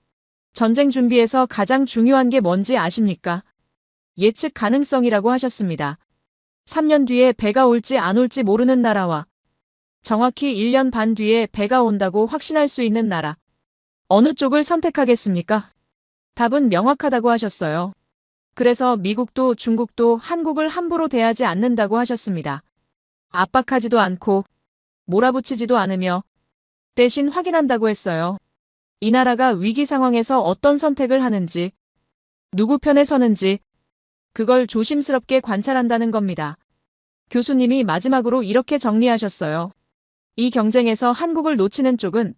전쟁 준비에서 가장 중요한 게 뭔지 아십니까? 예측 가능성이라고 하셨습니다. 3년 뒤에 배가 올지 안 올지 모르는 나라와 정확히 1년 반 뒤에 배가 온다고 확신할 수 있는 나라. 어느 쪽을 선택하겠습니까? 답은 명확하다고 하셨어요. 그래서 미국도 중국도 한국을 함부로 대하지 않는다고 하셨습니다. 압박하지도 않고 몰아붙이지도 않으며 대신 확인한다고 했어요. 이 나라가 위기 상황에서 어떤 선택을 하는지, 누구 편에 서는지 그걸 조심스럽게 관찰한다는 겁니다. 교수님이 마지막으로 이렇게 정리하셨어요. 이 경쟁에서 한국을 놓치는 쪽은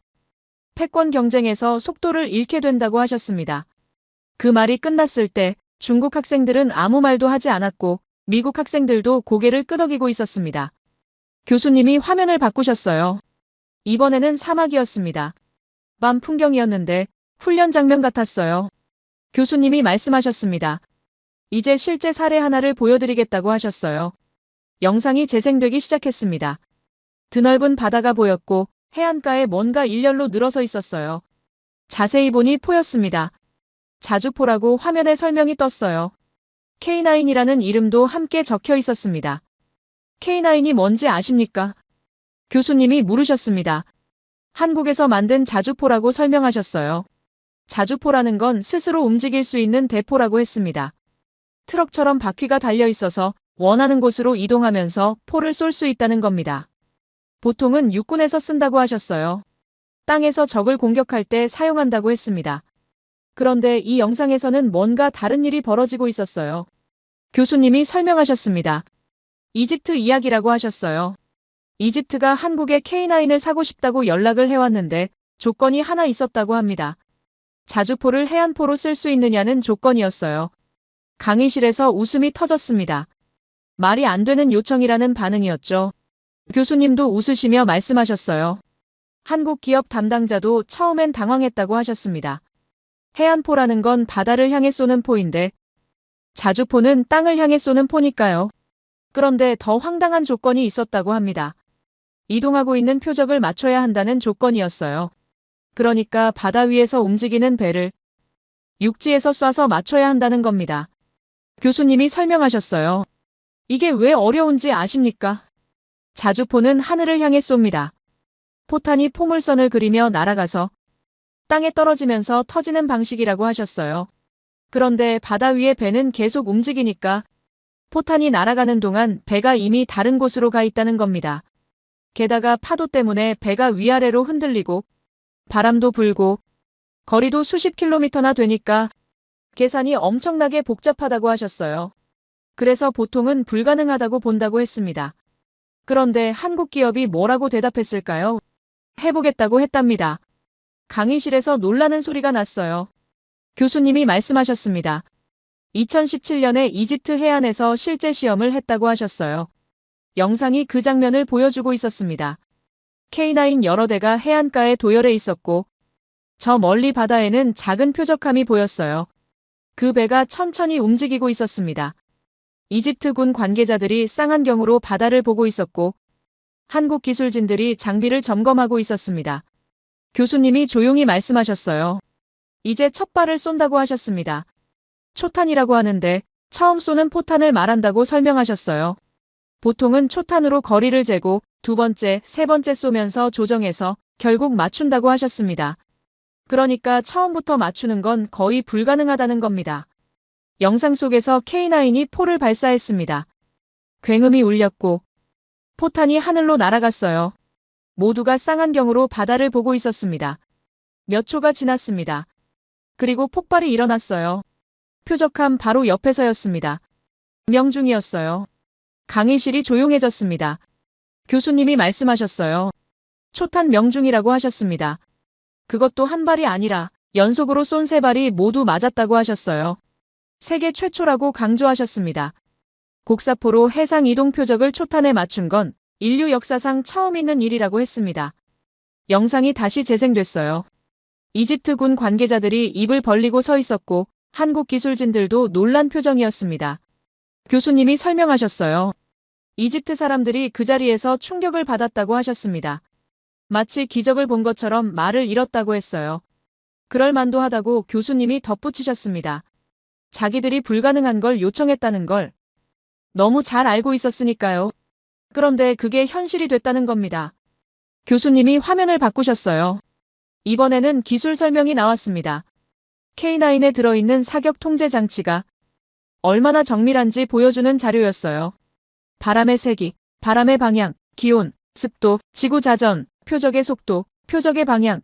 패권 경쟁에서 속도를 잃게 된다고 하셨습니다. 그 말이 끝났을 때 중국 학생들은 아무 말도 하지 않았고 미국 학생들도 고개를 끄덕이고 있었습니다. 교수님이 화면을 바꾸셨어요. 이번에는 사막이었습니다. 밤 풍경이었는데 훈련 장면 같았어요. 교수님이 말씀하셨습니다. 이제 실제 사례 하나를 보여드리겠다고 하셨어요. 영상이 재생되기 시작했습니다. 드넓은 바다가 보였고 해안가에 뭔가 일렬로 늘어서 있었어요. 자세히 보니 포였습니다. 자주포라고 화면에 설명이 떴어요. K9이라는 이름도 함께 적혀 있었습니다. K9이 뭔지 아십니까? 교수님이 물으셨습니다. 한국에서 만든 자주포라고 설명하셨어요. 자주포라는 건 스스로 움직일 수 있는 대포라고 했습니다. 트럭처럼 바퀴가 달려 있어서 원하는 곳으로 이동하면서 포를 쏠 수 있다는 겁니다. 보통은 육군에서 쓴다고 하셨어요. 땅에서 적을 공격할 때 사용한다고 했습니다. 그런데 이 영상에서는 뭔가 다른 일이 벌어지고 있었어요. 교수님이 설명하셨습니다. 이집트 이야기라고 하셨어요. 이집트가 한국에 K9을 사고 싶다고 연락을 해왔는데 조건이 하나 있었다고 합니다. 자주포를 해안포로 쓸 수 있느냐는 조건이었어요. 강의실에서 웃음이 터졌습니다. 말이 안 되는 요청이라는 반응이었죠. 교수님도 웃으시며 말씀하셨어요. 한국 기업 담당자도 처음엔 당황했다고 하셨습니다. 해안포라는 건 바다를 향해 쏘는 포인데 자주포는 땅을 향해 쏘는 포니까요. 그런데 더 황당한 조건이 있었다고 합니다. 이동하고 있는 표적을 맞춰야 한다는 조건이었어요. 그러니까 바다 위에서 움직이는 배를 육지에서 쏴서 맞춰야 한다는 겁니다. 교수님이 설명하셨어요. 이게 왜 어려운지 아십니까? 자주포는 하늘을 향해 쏩니다. 포탄이 포물선을 그리며 날아가서 땅에 떨어지면서 터지는 방식이라고 하셨어요. 그런데 바다 위의 배는 계속 움직이니까 포탄이 날아가는 동안 배가 이미 다른 곳으로 가 있다는 겁니다. 게다가 파도 때문에 배가 위아래로 흔들리고 바람도 불고 거리도 수십 킬로미터나 되니까 계산이 엄청나게 복잡하다고 하셨어요. 그래서 보통은 불가능하다고 본다고 했습니다. 그런데 한국 기업이 뭐라고 대답했을까요? 해보겠다고 했답니다. 강의실에서 놀라는 소리가 났어요. 교수님이 말씀하셨습니다. 2017년에 이집트 해안에서 실제 시험을 했다고 하셨어요. 영상이 그 장면을 보여주고 있었습니다. K9 여러 대가 해안가에 도열해 있었고 저 멀리 바다에는 작은 표적함이 보였어요. 그 배가 천천히 움직이고 있었습니다. 이집트 군 관계자들이 쌍안경으로 바다를 보고 있었고 한국 기술진들이 장비를 점검하고 있었습니다. 교수님이 조용히 말씀하셨어요. 이제 첫 발을 쏜다고 하셨습니다. 초탄이라고 하는데 처음 쏘는 포탄을 말한다고 설명하셨어요. 보통은 초탄으로 거리를 재고 두 번째, 세 번째 쏘면서 조정해서 결국 맞춘다고 하셨습니다. 그러니까 처음부터 맞추는 건 거의 불가능하다는 겁니다. 영상 속에서 K9이 포를 발사했습니다. 굉음이 울렸고 포탄이 하늘로 날아갔어요. 모두가 쌍안경으로 바다를 보고 있었습니다. 몇 초가 지났습니다. 그리고 폭발이 일어났어요. 표적함 바로 옆에서였습니다. 명중이었어요. 강의실이 조용해졌습니다. 교수님이 말씀하셨어요. 초탄 명중이라고 하셨습니다. 그것도 한 발이 아니라 연속으로 쏜 세 발이 모두 맞았다고 하셨어요. 세계 최초라고 강조하셨습니다. 곡사포로 해상 이동 표적을 초탄에 맞춘 건 인류 역사상 처음 있는 일이라고 했습니다. 영상이 다시 재생됐어요. 이집트 군 관계자들이 입을 벌리고 서 있었고 한국 기술진들도 놀란 표정이었습니다. 교수님이 설명하셨어요. 이집트 사람들이 그 자리에서 충격을 받았다고 하셨습니다. 마치 기적을 본 것처럼 말을 잃었다고 했어요. 그럴 만도 하다고 교수님이 덧붙이셨습니다. 자기들이 불가능한 걸 요청했다는 걸 너무 잘 알고 있었으니까요. 그런데 그게 현실이 됐다는 겁니다. 교수님이 화면을 바꾸셨어요. 이번에는 기술 설명이 나왔습니다. K9에 들어있는 사격 통제 장치가 얼마나 정밀한지 보여주는 자료였어요. 바람의 세기, 바람의 방향, 기온, 습도, 지구 자전, 표적의 속도, 표적의 방향.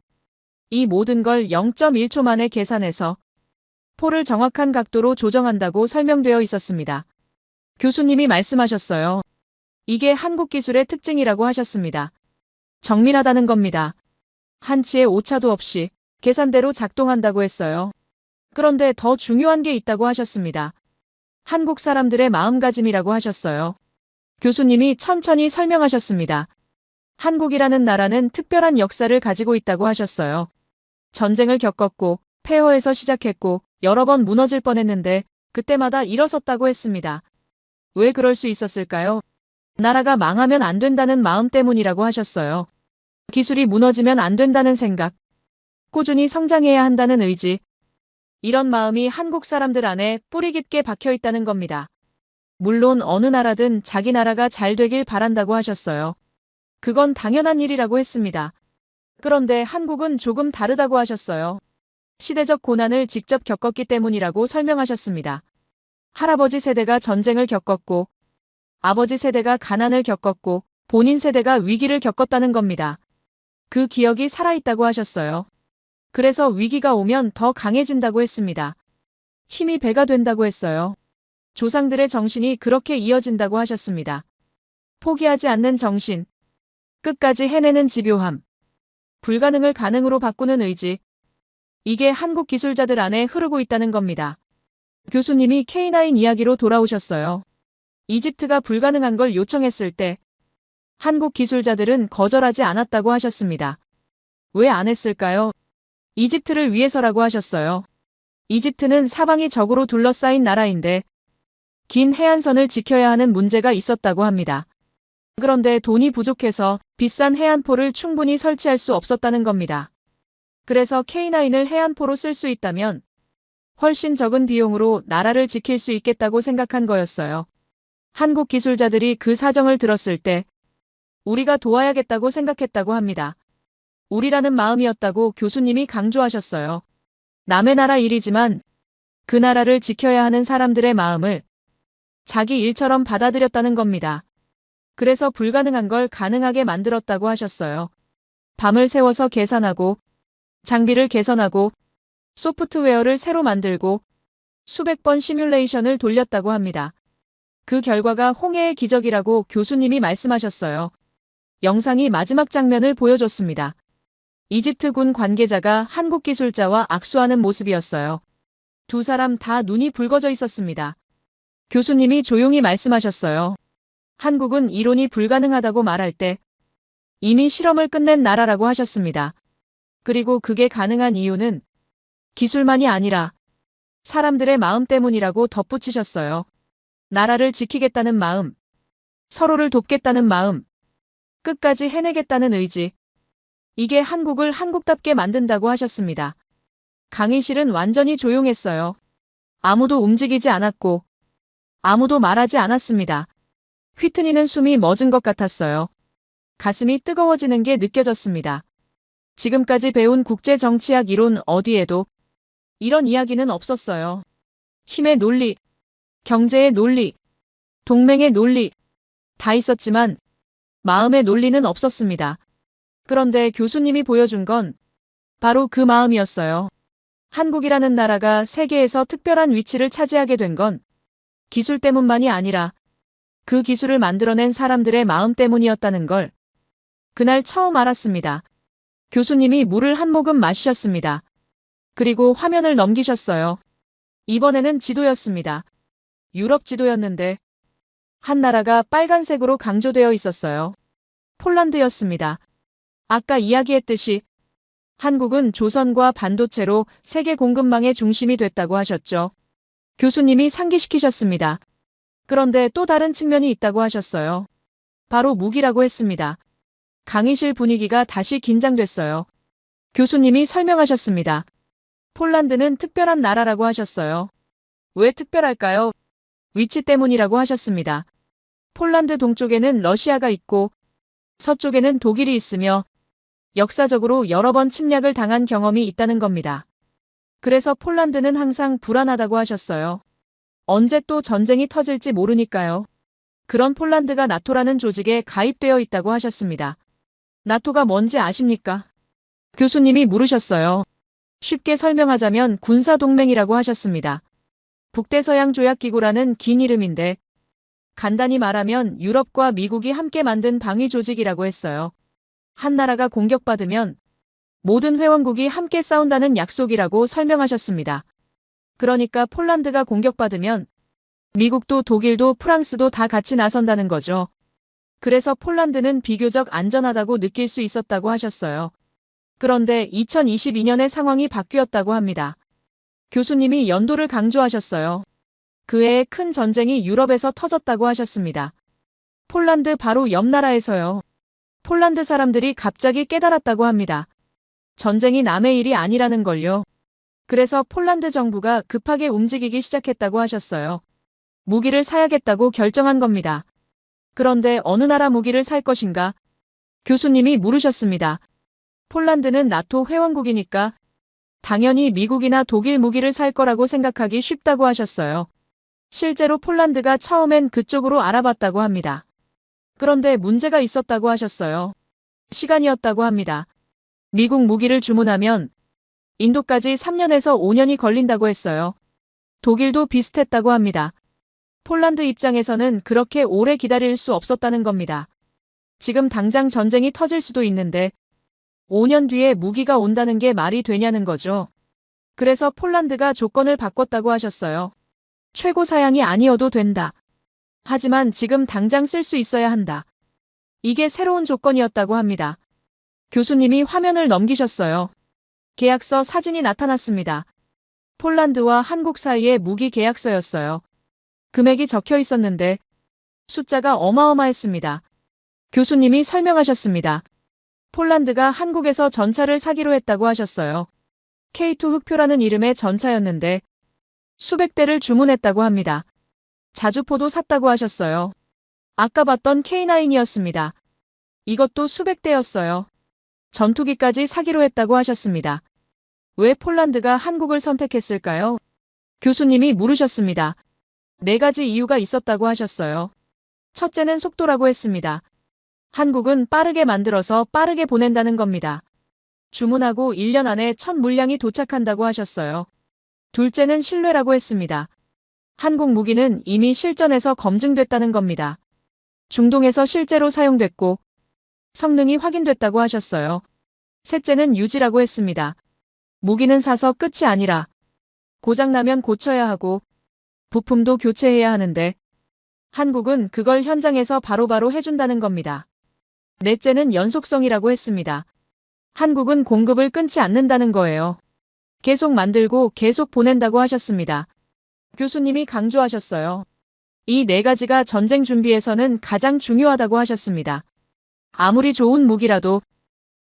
이 모든 걸 0.1초 만에 계산해서 포를 정확한 각도로 조정한다고 설명되어 있었습니다. 교수님이 말씀하셨어요. 이게 한국 기술의 특징이라고 하셨습니다. 정밀하다는 겁니다. 한치의 오차도 없이 계산대로 작동한다고 했어요. 그런데 더 중요한 게 있다고 하셨습니다. 한국 사람들의 마음가짐이라고 하셨어요. 교수님이 천천히 설명하셨습니다. 한국이라는 나라는 특별한 역사를 가지고 있다고 하셨어요. 전쟁을 겪었고 폐허에서 시작했고 여러 번 무너질 뻔했는데 그때마다 일어섰다고 했습니다. 왜 그럴 수 있었을까요? 나라가 망하면 안 된다는 마음 때문이라고 하셨어요. 기술이 무너지면 안 된다는 생각, 꾸준히 성장해야 한다는 의지, 이런 마음이 한국 사람들 안에 뿌리 깊게 박혀 있다는 겁니다. 물론 어느 나라든 자기 나라가 잘 되길 바란다고 하셨어요. 그건 당연한 일이라고 했습니다. 그런데 한국은 조금 다르다고 하셨어요. 시대적 고난을 직접 겪었기 때문이라고 설명하셨습니다. 할아버지 세대가 전쟁을 겪었고, 아버지 세대가 가난을 겪었고, 본인 세대가 위기를 겪었다는 겁니다. 그 기억이 살아있다고 하셨어요. 그래서 위기가 오면 더 강해진다고 했습니다. 힘이 배가 된다고 했어요. 조상들의 정신이 그렇게 이어진다고 하셨습니다. 포기하지 않는 정신, 끝까지 해내는 집요함, 불가능을 가능으로 바꾸는 의지, 이게 한국 기술자들 안에 흐르고 있다는 겁니다. 교수님이 K9 이야기로 돌아오셨어요. 이집트가 불가능한 걸 요청했을 때 한국 기술자들은 거절하지 않았다고 하셨습니다. 왜 안 했을까요? 이집트를 위해서라고 하셨어요. 이집트는 사방이 적으로 둘러싸인 나라인데 긴 해안선을 지켜야 하는 문제가 있었다고 합니다. 그런데 돈이 부족해서 비싼 해안포를 충분히 설치할 수 없었다는 겁니다. 그래서 K9을 해안포로 쓸 수 있다면 훨씬 적은 비용으로 나라를 지킬 수 있겠다고 생각한 거였어요. 한국 기술자들이 그 사정을 들었을 때 우리가 도와야겠다고 생각했다고 합니다. 우리라는 마음이었다고 교수님이 강조하셨어요. 남의 나라 일이지만 그 나라를 지켜야 하는 사람들의 마음을 자기 일처럼 받아들였다는 겁니다. 그래서 불가능한 걸 가능하게 만들었다고 하셨어요. 밤을 새워서 계산하고 장비를 개선하고 소프트웨어를 새로 만들고 수백 번 시뮬레이션을 돌렸다고 합니다. 그 결과가 홍해의 기적이라고 교수님이 말씀하셨어요. 영상이 마지막 장면을 보여줬습니다. 이집트 군 관계자가 한국 기술자와 악수하는 모습이었어요. 두 사람 다 눈이 붉어져 있었습니다. 교수님이 조용히 말씀하셨어요. 한국은 이론이 불가능하다고 말할 때 이미 실험을 끝낸 나라라고 하셨습니다. 그리고 그게 가능한 이유는 기술만이 아니라 사람들의 마음 때문이라고 덧붙이셨어요. 나라를 지키겠다는 마음, 서로를 돕겠다는 마음, 끝까지 해내겠다는 의지. 이게 한국을 한국답게 만든다고 하셨습니다. 강의실은 완전히 조용했어요. 아무도 움직이지 않았고 아무도 말하지 않았습니다. 휘트니는 숨이 멎은 것 같았어요. 가슴이 뜨거워지는 게 느껴졌습니다. 지금까지 배운 국제정치학 이론 어디에도 이런 이야기는 없었어요. 힘의 논리, 경제의 논리, 동맹의 논리 다 있었지만 마음의 논리는 없었습니다. 그런데 교수님이 보여준 건 바로 그 마음이었어요. 한국이라는 나라가 세계에서 특별한 위치를 차지하게 된 건 기술 때문만이 아니라 그 기술을 만들어낸 사람들의 마음 때문이었다는 걸 그날 처음 알았습니다. 교수님이 물을 한 모금 마시셨습니다. 그리고 화면을 넘기셨어요. 이번에는 지도였습니다. 유럽 지도였는데 한 나라가 빨간색으로 강조되어 있었어요. 폴란드였습니다. 아까 이야기했듯이 한국은 조선과 반도체로 세계 공급망의 중심이 됐다고 하셨죠. 교수님이 상기시키셨습니다. 그런데 또 다른 측면이 있다고 하셨어요. 바로 무기라고 했습니다. 강의실 분위기가 다시 긴장됐어요. 교수님이 설명하셨습니다. 폴란드는 특별한 나라라고 하셨어요. 왜 특별할까요? 위치 때문이라고 하셨습니다. 폴란드 동쪽에는 러시아가 있고 서쪽에는 독일이 있으며 역사적으로 여러 번 침략을 당한 경험이 있다는 겁니다. 그래서 폴란드는 항상 불안하다고 하셨어요. 언제 또 전쟁이 터질지 모르니까요. 그런 폴란드가 나토라는 조직에 가입되어 있다고 하셨습니다. 나토가 뭔지 아십니까? 교수님이 물으셨어요. 쉽게 설명하자면 군사동맹이라고 하셨습니다. 북대서양 조약기구라는 긴 이름인데 간단히 말하면 유럽과 미국이 함께 만든 방위 조직이라고 했어요. 한 나라가 공격받으면 모든 회원국이 함께 싸운다는 약속이라고 설명하셨습니다. 그러니까 폴란드가 공격받으면 미국도 독일도 프랑스도 다 같이 나선다는 거죠. 그래서 폴란드는 비교적 안전하다고 느낄 수 있었다고 하셨어요. 그런데 2022년에 상황이 바뀌었다고 합니다. 교수님이 연도를 강조하셨어요. 그 해에 큰 전쟁이 유럽에서 터졌다고 하셨습니다. 폴란드 바로 옆 나라에서요. 폴란드 사람들이 갑자기 깨달았다고 합니다. 전쟁이 남의 일이 아니라는 걸요. 그래서 폴란드 정부가 급하게 움직이기 시작했다고 하셨어요. 무기를 사야겠다고 결정한 겁니다. 그런데 어느 나라 무기를 살 것인가? 교수님이 물으셨습니다. 폴란드는 나토 회원국이니까 당연히 미국이나 독일 무기를 살 거라고 생각하기 쉽다고 하셨어요. 실제로 폴란드가 처음엔 그쪽으로 알아봤다고 합니다. 그런데 문제가 있었다고 하셨어요. 시간이었다고 합니다. 미국 무기를 주문하면 인도까지 3년에서 5년이 걸린다고 했어요. 독일도 비슷했다고 합니다. 폴란드 입장에서는 그렇게 오래 기다릴 수 없었다는 겁니다. 지금 당장 전쟁이 터질 수도 있는데 5년 뒤에 무기가 온다는 게 말이 되냐는 거죠. 그래서 폴란드가 조건을 바꿨다고 하셨어요. 최고 사양이 아니어도 된다. 하지만 지금 당장 쓸 수 있어야 한다. 이게 새로운 조건이었다고 합니다. 교수님이 화면을 넘기셨어요. 계약서 사진이 나타났습니다. 폴란드와 한국 사이의 무기 계약서였어요. 금액이 적혀 있었는데 숫자가 어마어마했습니다. 교수님이 설명하셨습니다. 폴란드가 한국에서 전차를 사기로 했다고 하셨어요. K2 흑표라는 이름의 전차였는데 수백 대를 주문했다고 합니다. 자주포도 샀다고 하셨어요. 아까 봤던 K9이었습니다. 이것도 수백 대였어요. 전투기까지 사기로 했다고 하셨습니다. 왜 폴란드가 한국을 선택했을까요? 교수님이 물으셨습니다. 4가지 이유가 있었다고 하셨어요. 첫째는 속도라고 했습니다. 한국은 빠르게 만들어서 빠르게 보낸다는 겁니다. 주문하고 1년 안에 첫 물량이 도착한다고 하셨어요. 둘째는 신뢰라고 했습니다. 한국 무기는 이미 실전에서 검증됐다는 겁니다. 중동에서 실제로 사용됐고 성능이 확인됐다고 하셨어요. 셋째는 유지라고 했습니다. 무기는 사서 끝이 아니라 고장나면 고쳐야 하고 부품도 교체해야 하는데 한국은 그걸 현장에서 바로바로 해준다는 겁니다. 넷째는 연속성이라고 했습니다. 한국은 공급을 끊지 않는다는 거예요. 계속 만들고 계속 보낸다고 하셨습니다. 교수님이 강조하셨어요. 이 4가지가 전쟁 준비에서는 가장 중요하다고 하셨습니다. 아무리 좋은 무기라도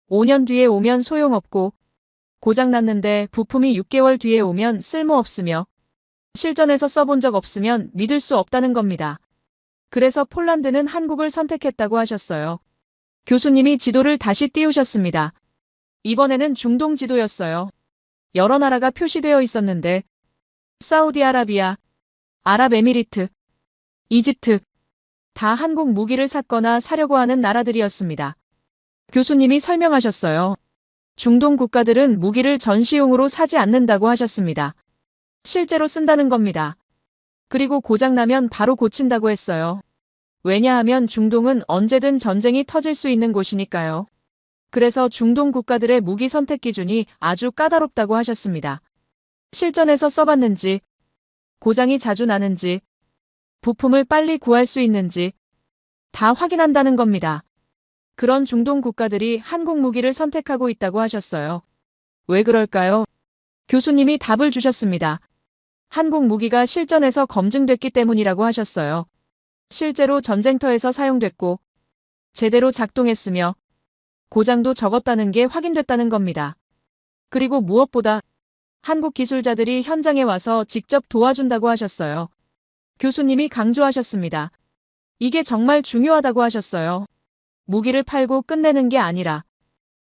5년 뒤에 오면 소용없고 고장났는데 부품이 6개월 뒤에 오면 쓸모없으며 실전에서 써본 적 없으면 믿을 수 없다는 겁니다. 그래서 폴란드는 한국을 선택했다고 하셨어요. 교수님이 지도를 다시 띄우셨습니다. 이번에는 중동 지도였어요. 여러 나라가 표시되어 있었는데 사우디아라비아, 아랍에미리트, 이집트 다 한국 무기를 샀거나 사려고 하는 나라들이었습니다. 교수님이 설명하셨어요. 중동 국가들은 무기를 전시용으로 사지 않는다고 하셨습니다. 실제로 쓴다는 겁니다. 그리고 고장나면 바로 고친다고 했어요. 왜냐하면 중동은 언제든 전쟁이 터질 수 있는 곳이니까요. 그래서 중동 국가들의 무기 선택 기준이 아주 까다롭다고 하셨습니다. 실전에서 써봤는지, 고장이 자주 나는지, 부품을 빨리 구할 수 있는지 다 확인한다는 겁니다. 그런 중동 국가들이 한국 무기를 선택하고 있다고 하셨어요. 왜 그럴까요? 교수님이 답을 주셨습니다. 한국 무기가 실전에서 검증됐기 때문이라고 하셨어요. 실제로 전쟁터에서 사용됐고 제대로 작동했으며 고장도 적었다는 게 확인됐다는 겁니다. 그리고 무엇보다 한국 기술자들이 현장에 와서 직접 도와준다고 하셨어요. 교수님이 강조하셨습니다. 이게 정말 중요하다고 하셨어요. 무기를 팔고 끝내는 게 아니라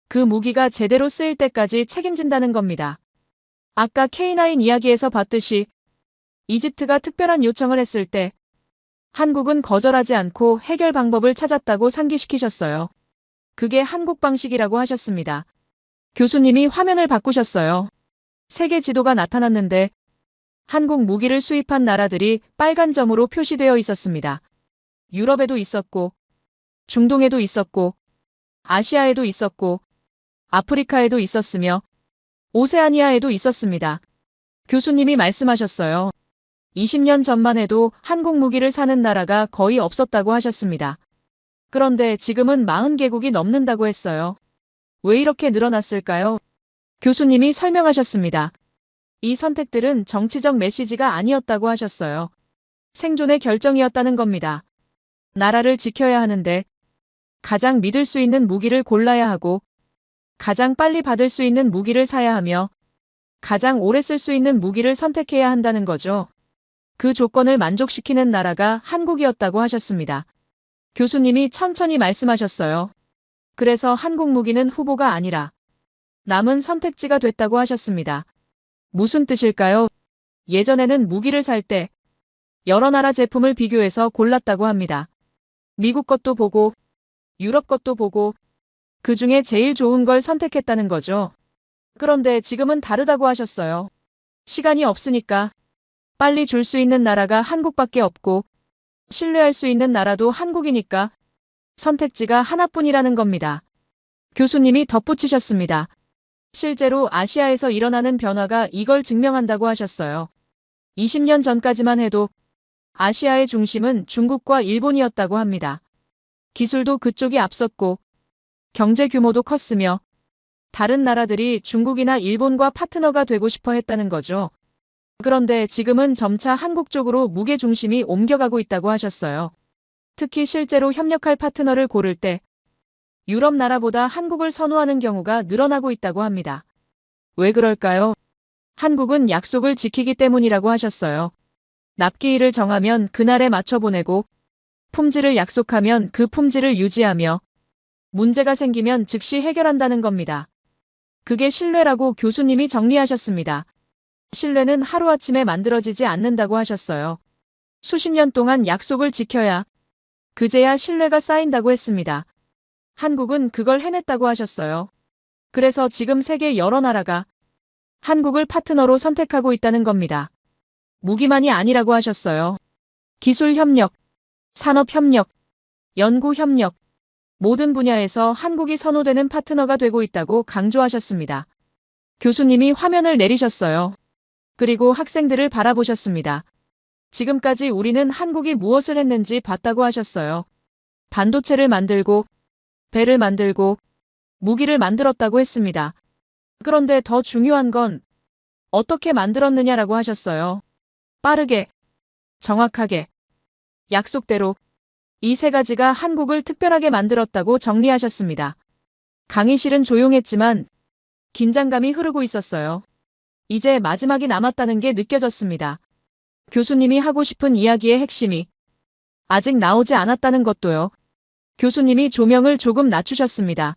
그 무기가 제대로 쓰일 때까지 책임진다는 겁니다. 아까 K9 이야기에서 봤듯이 이집트가 특별한 요청을 했을 때 한국은 거절하지 않고 해결 방법을 찾았다고 상기시키셨어요. 그게 한국 방식이라고 하셨습니다. 교수님이 화면을 바꾸셨어요. 세계 지도가 나타났는데 한국 무기를 수입한 나라들이 빨간 점으로 표시되어 있었습니다. 유럽에도 있었고, 중동에도 있었고, 아시아에도 있었고, 아프리카에도 있었으며, 오세아니아에도 있었습니다. 교수님이 말씀하셨어요. 20년 전만 해도 한국 무기를 사는 나라가 거의 없었다고 하셨습니다. 그런데 지금은 40개국이 넘는다고 했어요. 왜 이렇게 늘어났을까요? 교수님이 설명하셨습니다. 이 선택들은 정치적 메시지가 아니었다고 하셨어요. 생존의 결정이었다는 겁니다. 나라를 지켜야 하는데 가장 믿을 수 있는 무기를 골라야 하고 가장 빨리 받을 수 있는 무기를 사야 하며 가장 오래 쓸 수 있는 무기를 선택해야 한다는 거죠. 그 조건을 만족시키는 나라가 한국이었다고 하셨습니다. 교수님이 천천히 말씀하셨어요. 그래서 한국 무기는 후보가 아니라 남은 선택지가 됐다고 하셨습니다. 무슨 뜻일까요? 예전에는 무기를 살 때 여러 나라 제품을 비교해서 골랐다고 합니다. 미국 것도 보고 유럽 것도 보고 그 중에 제일 좋은 걸 선택했다는 거죠. 그런데 지금은 다르다고 하셨어요. 시간이 없으니까 빨리 줄 수 있는 나라가 한국밖에 없고 신뢰할 수 있는 나라도 한국이니까 선택지가 하나뿐이라는 겁니다. 교수님이 덧붙이셨습니다. 실제로 아시아에서 일어나는 변화가 이걸 증명한다고 하셨어요. 20년 전까지만 해도 아시아의 중심은 중국과 일본이었다고 합니다. 기술도 그쪽이 앞섰고 경제 규모도 컸으며 다른 나라들이 중국이나 일본과 파트너가 되고 싶어 했다는 거죠. 그런데 지금은 점차 한국 쪽으로 무게 중심이 옮겨가고 있다고 하셨어요. 특히 실제로 협력할 파트너를 고를 때 유럽 나라보다 한국을 선호하는 경우가 늘어나고 있다고 합니다. 왜 그럴까요? 한국은 약속을 지키기 때문이라고 하셨어요. 납기일을 정하면 그날에 맞춰 보내고 품질을 약속하면 그 품질을 유지하며 문제가 생기면 즉시 해결한다는 겁니다. 그게 신뢰라고 교수님이 정리하셨습니다. 신뢰는 하루아침에 만들어지지 않는다고 하셨어요. 수십 년 동안 약속을 지켜야 그제야 신뢰가 쌓인다고 했습니다. 한국은 그걸 해냈다고 하셨어요. 그래서 지금 세계 여러 나라가 한국을 파트너로 선택하고 있다는 겁니다. 무기만이 아니라고 하셨어요. 기술 협력, 산업 협력, 연구 협력, 모든 분야에서 한국이 선호되는 파트너가 되고 있다고 강조하셨습니다. 교수님이 화면을 내리셨어요. 그리고 학생들을 바라보셨습니다. 지금까지 우리는 한국이 무엇을 했는지 봤다고 하셨어요. 반도체를 만들고, 배를 만들고, 무기를 만들었다고 했습니다. 그런데 더 중요한 건 어떻게 만들었느냐라고 하셨어요. 빠르게, 정확하게, 약속대로 이 세 가지가 한국을 특별하게 만들었다고 정리하셨습니다. 강의실은 조용했지만 긴장감이 흐르고 있었어요. 이제 마지막이 남았다는 게 느껴졌습니다. 교수님이 하고 싶은 이야기의 핵심이 아직 나오지 않았다는 것도요. 교수님이 조명을 조금 낮추셨습니다.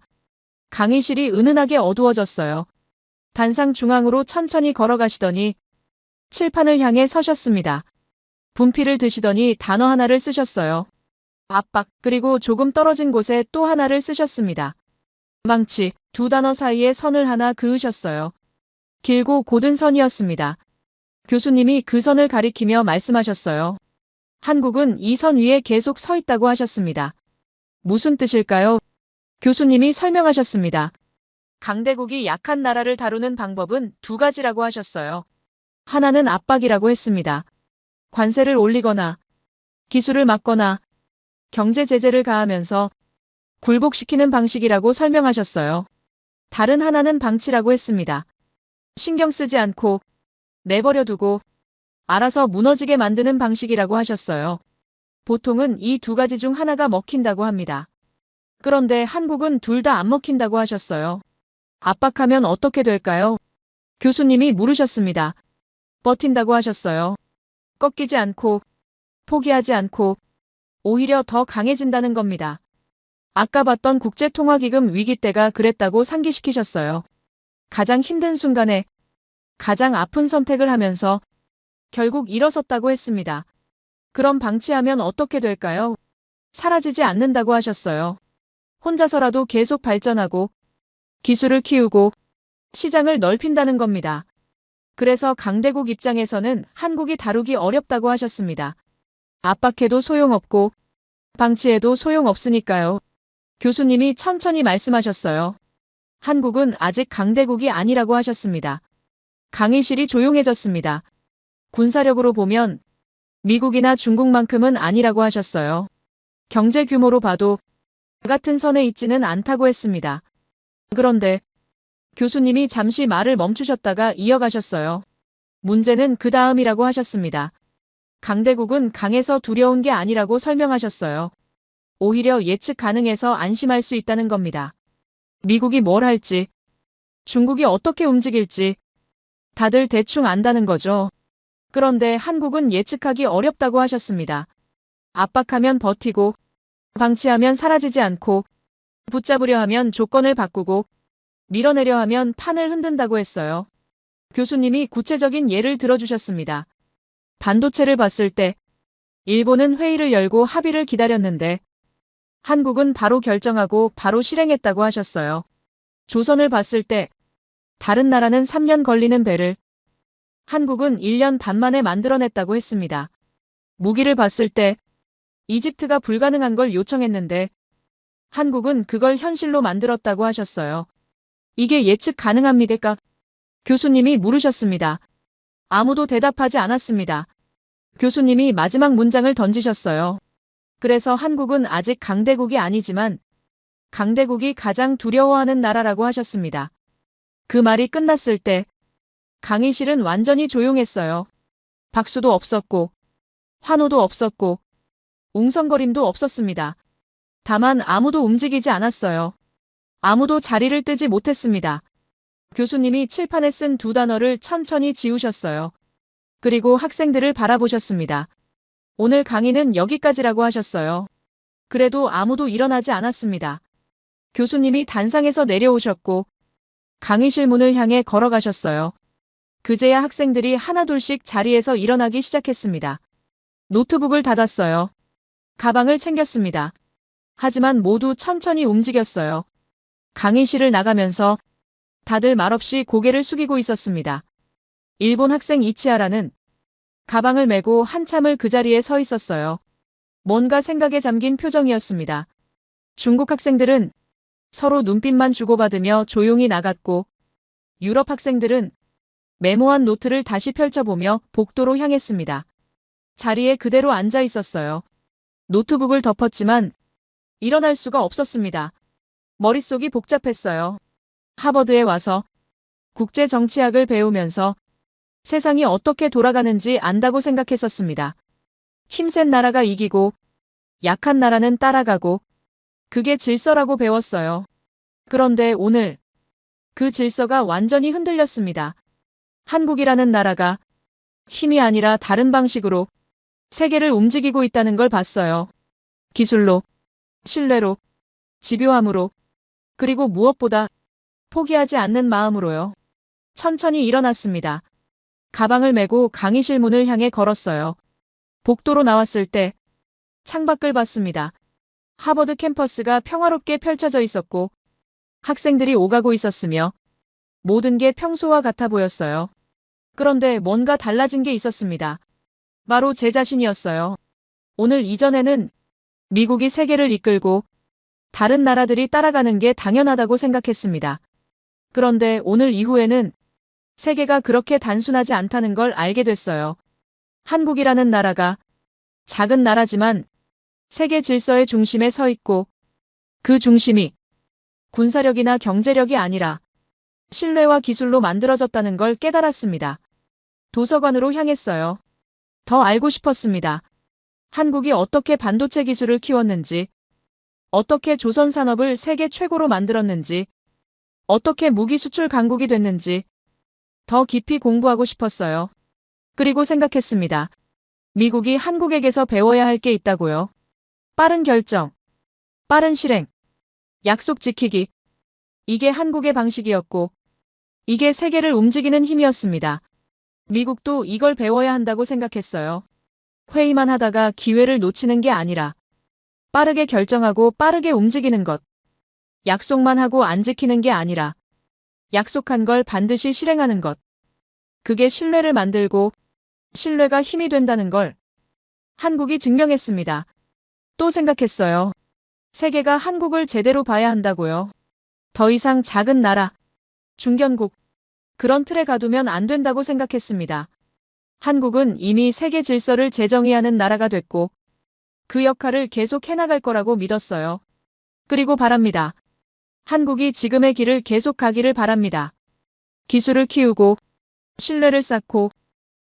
강의실이 은은하게 어두워졌어요. 단상 중앙으로 천천히 걸어가시더니 칠판을 향해 서셨습니다. 분필을 드시더니 단어 하나를 쓰셨어요. 압박, 그리고 조금 떨어진 곳에 또 하나를 쓰셨습니다. 망치, 두 단어 사이에 선을 하나 그으셨어요. 길고 곧은 선이었습니다. 교수님이 그 선을 가리키며 말씀하셨어요. 한국은 이 선 위에 계속 서 있다고 하셨습니다. 무슨 뜻일까요? 교수님이 설명하셨습니다. 강대국이 약한 나라를 다루는 방법은 두 가지라고 하셨어요. 하나는 압박이라고 했습니다. 관세를 올리거나 기술을 막거나 경제 제재를 가하면서 굴복시키는 방식이라고 설명하셨어요. 다른 하나는 방치라고 했습니다. 신경 쓰지 않고 내버려 두고 알아서 무너지게 만드는 방식이라고 하셨어요. 보통은 이 두 가지 중 하나가 먹힌다고 합니다. 그런데 한국은 둘 다 안 먹힌다고 하셨어요. 압박하면 어떻게 될까요? 교수님이 물으셨습니다. 버틴다고 하셨어요. 꺾이지 않고 포기하지 않고 오히려 더 강해진다는 겁니다. 아까 봤던 국제통화기금 위기 때가 그랬다고 상기시키셨어요. 가장 힘든 순간에 가장 아픈 선택을 하면서 결국 일어섰다고 했습니다. 그럼 방치하면 어떻게 될까요? 사라지지 않는다고 하셨어요. 혼자서라도 계속 발전하고 기술을 키우고 시장을 넓힌다는 겁니다. 그래서 강대국 입장에서는 한국이 다루기 어렵다고 하셨습니다. 압박해도 소용없고 방치해도 소용없으니까요. 교수님이 천천히 말씀하셨어요. 한국은 아직 강대국이 아니라고 하셨습니다. 강의실이 조용해졌습니다. 군사력으로 보면 미국이나 중국만큼은 아니라고 하셨어요. 경제 규모로 봐도 같은 선에 있지는 않다고 했습니다. 그런데 교수님이 잠시 말을 멈추셨다가 이어가셨어요. 문제는 그 다음이라고 하셨습니다. 강대국은 강해서 두려운 게 아니라고 설명하셨어요. 오히려 예측 가능해서 안심할 수 있다는 겁니다. 미국이 뭘 할지, 중국이 어떻게 움직일지 다들 대충 안다는 거죠. 그런데 한국은 예측하기 어렵다고 하셨습니다. 압박하면 버티고, 방치하면 사라지지 않고, 붙잡으려 하면 조건을 바꾸고, 밀어내려 하면 판을 흔든다고 했어요. 교수님이 구체적인 예를 들어주셨습니다. 반도체를 봤을 때 일본은 회의를 열고 합의를 기다렸는데 한국은 바로 결정하고 바로 실행했다고 하셨어요. 조선을 봤을 때 다른 나라는 3년 걸리는 배를 한국은 1년 반 만에 만들어냈다고 했습니다. 무기를 봤을 때 이집트가 불가능한 걸 요청했는데 한국은 그걸 현실로 만들었다고 하셨어요. 이게 예측 가능합니까? 교수님이 물으셨습니다. 아무도 대답하지 않았습니다. 교수님이 마지막 문장을 던지셨어요. 그래서 한국은 아직 강대국이 아니지만 강대국이 가장 두려워하는 나라라고 하셨습니다. 그 말이 끝났을 때 강의실은 완전히 조용했어요. 박수도 없었고 환호도 없었고 웅성거림도 없었습니다. 다만 아무도 움직이지 않았어요. 아무도 자리를 뜨지 못했습니다. 교수님이 칠판에 쓴 두 단어를 천천히 지우셨어요. 그리고 학생들을 바라보셨습니다. 오늘 강의는 여기까지라고 하셨어요. 그래도 아무도 일어나지 않았습니다. 교수님이 단상에서 내려오셨고 강의실 문을 향해 걸어가셨어요. 그제야 학생들이 하나둘씩 자리에서 일어나기 시작했습니다. 노트북을 닫았어요. 가방을 챙겼습니다. 하지만 모두 천천히 움직였어요. 강의실을 나가면서 다들 말없이 고개를 숙이고 있었습니다. 일본 학생 이치하라는 가방을 메고 한참을 그 자리에 서 있었어요. 뭔가 생각에 잠긴 표정이었습니다. 중국 학생들은 서로 눈빛만 주고받으며 조용히 나갔고 유럽 학생들은 메모한 노트를 다시 펼쳐보며 복도로 향했습니다. 자리에 그대로 앉아 있었어요. 노트북을 덮었지만 일어날 수가 없었습니다. 머릿속이 복잡했어요. 하버드에 와서 국제 정치학을 배우면서 세상이 어떻게 돌아가는지 안다고 생각했었습니다. 힘센 나라가 이기고 약한 나라는 따라가고 그게 질서라고 배웠어요. 그런데 오늘 그 질서가 완전히 흔들렸습니다. 한국이라는 나라가 힘이 아니라 다른 방식으로 세계를 움직이고 있다는 걸 봤어요. 기술로, 신뢰로, 집요함으로, 그리고 무엇보다 포기하지 않는 마음으로요. 천천히 일어났습니다. 가방을 메고 강의실 문을 향해 걸었어요. 복도로 나왔을 때 창밖을 봤습니다. 하버드 캠퍼스가 평화롭게 펼쳐져 있었고 학생들이 오가고 있었으며 모든 게 평소와 같아 보였어요. 그런데 뭔가 달라진 게 있었습니다. 바로 제 자신이었어요. 오늘 이전에는 미국이 세계를 이끌고 다른 나라들이 따라가는 게 당연하다고 생각했습니다. 그런데 오늘 이후에는 세계가 그렇게 단순하지 않다는 걸 알게 됐어요. 한국이라는 나라가 작은 나라지만 세계 질서의 중심에 서 있고 그 중심이 군사력이나 경제력이 아니라 신뢰와 기술로 만들어졌다는 걸 깨달았습니다. 도서관으로 향했어요. 더 알고 싶었습니다. 한국이 어떻게 반도체 기술을 키웠는지, 어떻게 조선 산업을 세계 최고로 만들었는지, 어떻게 무기 수출 강국이 됐는지 더 깊이 공부하고 싶었어요. 그리고 생각했습니다. 미국이 한국에게서 배워야 할 게 있다고요. 빠른 결정, 빠른 실행, 약속 지키기. 이게 한국의 방식이었고 이게 세계를 움직이는 힘이었습니다. 미국도 이걸 배워야 한다고 생각했어요. 회의만 하다가 기회를 놓치는 게 아니라 빠르게 결정하고 빠르게 움직이는 것. 약속만 하고 안 지키는 게 아니라 약속한 걸 반드시 실행하는 것. 그게 신뢰를 만들고 신뢰가 힘이 된다는 걸 한국이 증명했습니다. 또 생각했어요. 세계가 한국을 제대로 봐야 한다고요. 더 이상 작은 나라, 중견국, 그런 틀에 가두면 안 된다고 생각했습니다. 한국은 이미 세계 질서를 재정의하는 나라가 됐고 그 역할을 계속 해나갈 거라고 믿었어요. 그리고 바랍니다. 한국이 지금의 길을 계속 가기를 바랍니다. 기술을 키우고 신뢰를 쌓고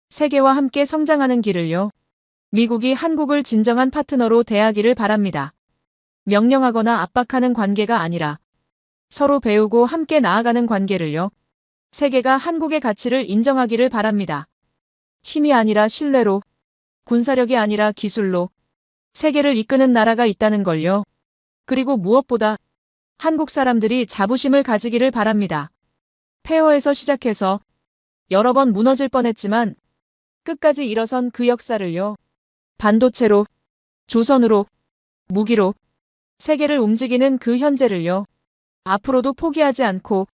세계와 함께 성장하는 길을요. 미국이 한국을 진정한 파트너로 대하기를 바랍니다. 명령하거나 압박하는 관계가 아니라 서로 배우고 함께 나아가는 관계를요. 세계가 한국의 가치를 인정하기를 바랍니다. 힘이 아니라 신뢰로, 군사력이 아니라 기술로 세계를 이끄는 나라가 있다는 걸요. 그리고 무엇보다 한국 사람들이 자부심을 가지기를 바랍니다. 폐허에서 시작해서 여러 번 무너질 뻔했지만 끝까지 일어선 그 역사를요. 반도체로, 조선으로, 무기로 세계를 움직이는 그 현재를요. 앞으로도 포기하지 않고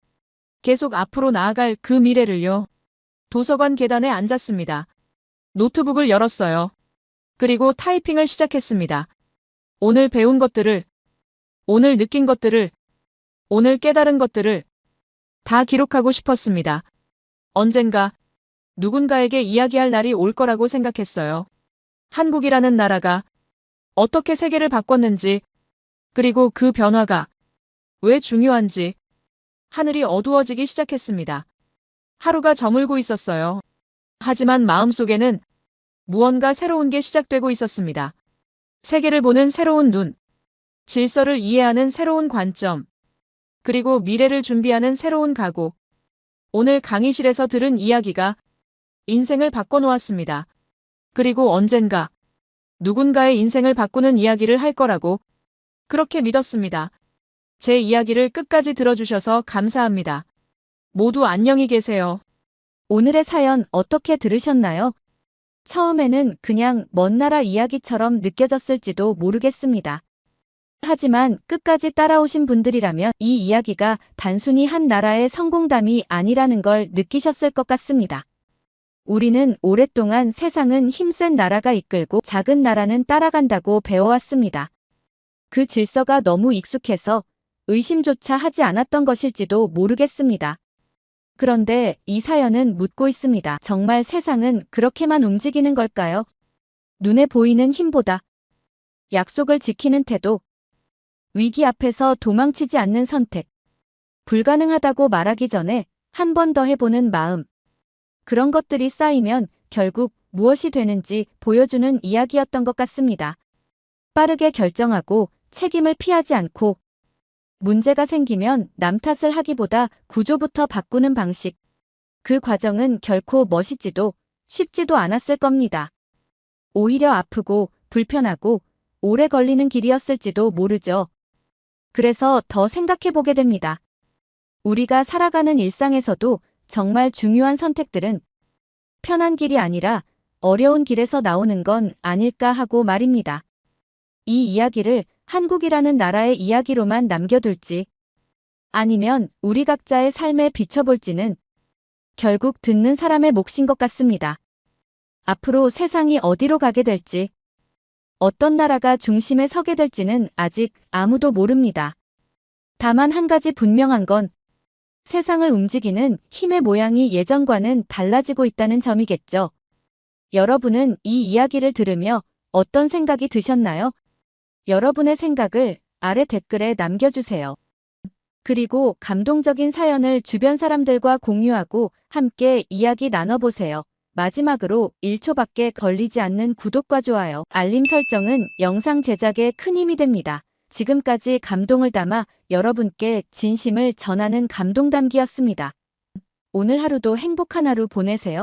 계속 앞으로 나아갈 그 미래를요. 도서관 계단에 앉았습니다. 노트북을 열었어요. 그리고 타이핑을 시작했습니다. 오늘 배운 것들을, 오늘 느낀 것들을, 오늘 깨달은 것들을 다 기록하고 싶었습니다. 언젠가 누군가에게 이야기할 날이 올 거라고 생각했어요. 한국이라는 나라가 어떻게 세계를 바꿨는지, 그리고 그 변화가 왜 중요한지. 하늘이 어두워지기 시작했습니다. 하루가 저물고 있었어요. 하지만 마음속에는 무언가 새로운 게 시작되고 있었습니다. 세계를 보는 새로운 눈, 질서를 이해하는 새로운 관점, 그리고 미래를 준비하는 새로운 각오. 오늘 강의실에서 들은 이야기가 인생을 바꿔놓았습니다. 그리고 언젠가 누군가의 인생을 바꾸는 이야기를 할 거라고 그렇게 믿었습니다. 제 이야기를 끝까지 들어주셔서 감사합니다. 모두 안녕히 계세요. 오늘의 사연 어떻게 들으셨나요? 처음에는 그냥 먼 나라 이야기처럼 느껴졌을지도 모르겠습니다. 하지만 끝까지 따라오신 분들이라면 이 이야기가 단순히 한 나라의 성공담이 아니라는 걸 느끼셨을 것 같습니다. 우리는 오랫동안 세상은 힘센 나라가 이끌고 작은 나라는 따라간다고 배워왔습니다. 그 질서가 너무 익숙해서 의심조차 하지 않았던 것일지도 모르겠습니다. 그런데 이 사연은 묻고 있습니다. 정말 세상은 그렇게만 움직이는 걸까요? 눈에 보이는 힘보다 약속을 지키는 태도, 위기 앞에서 도망치지 않는 선택, 불가능하다고 말하기 전에 한 번 더 해보는 마음, 그런 것들이 쌓이면 결국 무엇이 되는지 보여주는 이야기였던 것 같습니다. 빠르게 결정하고 책임을 피하지 않고 문제가 생기면 남 탓을 하기보다 구조부터 바꾸는 방식. 그 과정은 결코 멋있지도 쉽지도 않았을 겁니다. 오히려 아프고 불편하고 오래 걸리는 길이었을지도 모르죠. 그래서 더 생각해보게 됩니다. 우리가 살아가는 일상에서도 정말 중요한 선택들은 편한 길이 아니라 어려운 길에서 나오는 건 아닐까 하고 말입니다. 이 이야기를 한국이라는 나라의 이야기로만 남겨둘지 아니면 우리 각자의 삶에 비춰볼지는 결국 듣는 사람의 몫인 것 같습니다. 앞으로 세상이 어디로 가게 될지, 어떤 나라가 중심에 서게 될지는 아직 아무도 모릅니다. 다만 한 가지 분명한 건 세상을 움직이는 힘의 모양이 예전과는 달라지고 있다는 점이겠죠. 여러분은 이 이야기를 들으며 어떤 생각이 드셨나요? 여러분의 생각을 아래 댓글에 남겨주세요. 그리고 감동적인 사연을 주변 사람들과 공유하고 함께 이야기 나눠보세요. 마지막으로 1초밖에 걸리지 않는 구독과 좋아요, 알림 설정은 영상 제작에 큰 힘이 됩니다. 지금까지 감동을 담아 여러분께 진심을 전하는 감동담기였습니다. 오늘 하루도 행복한 하루 보내세요.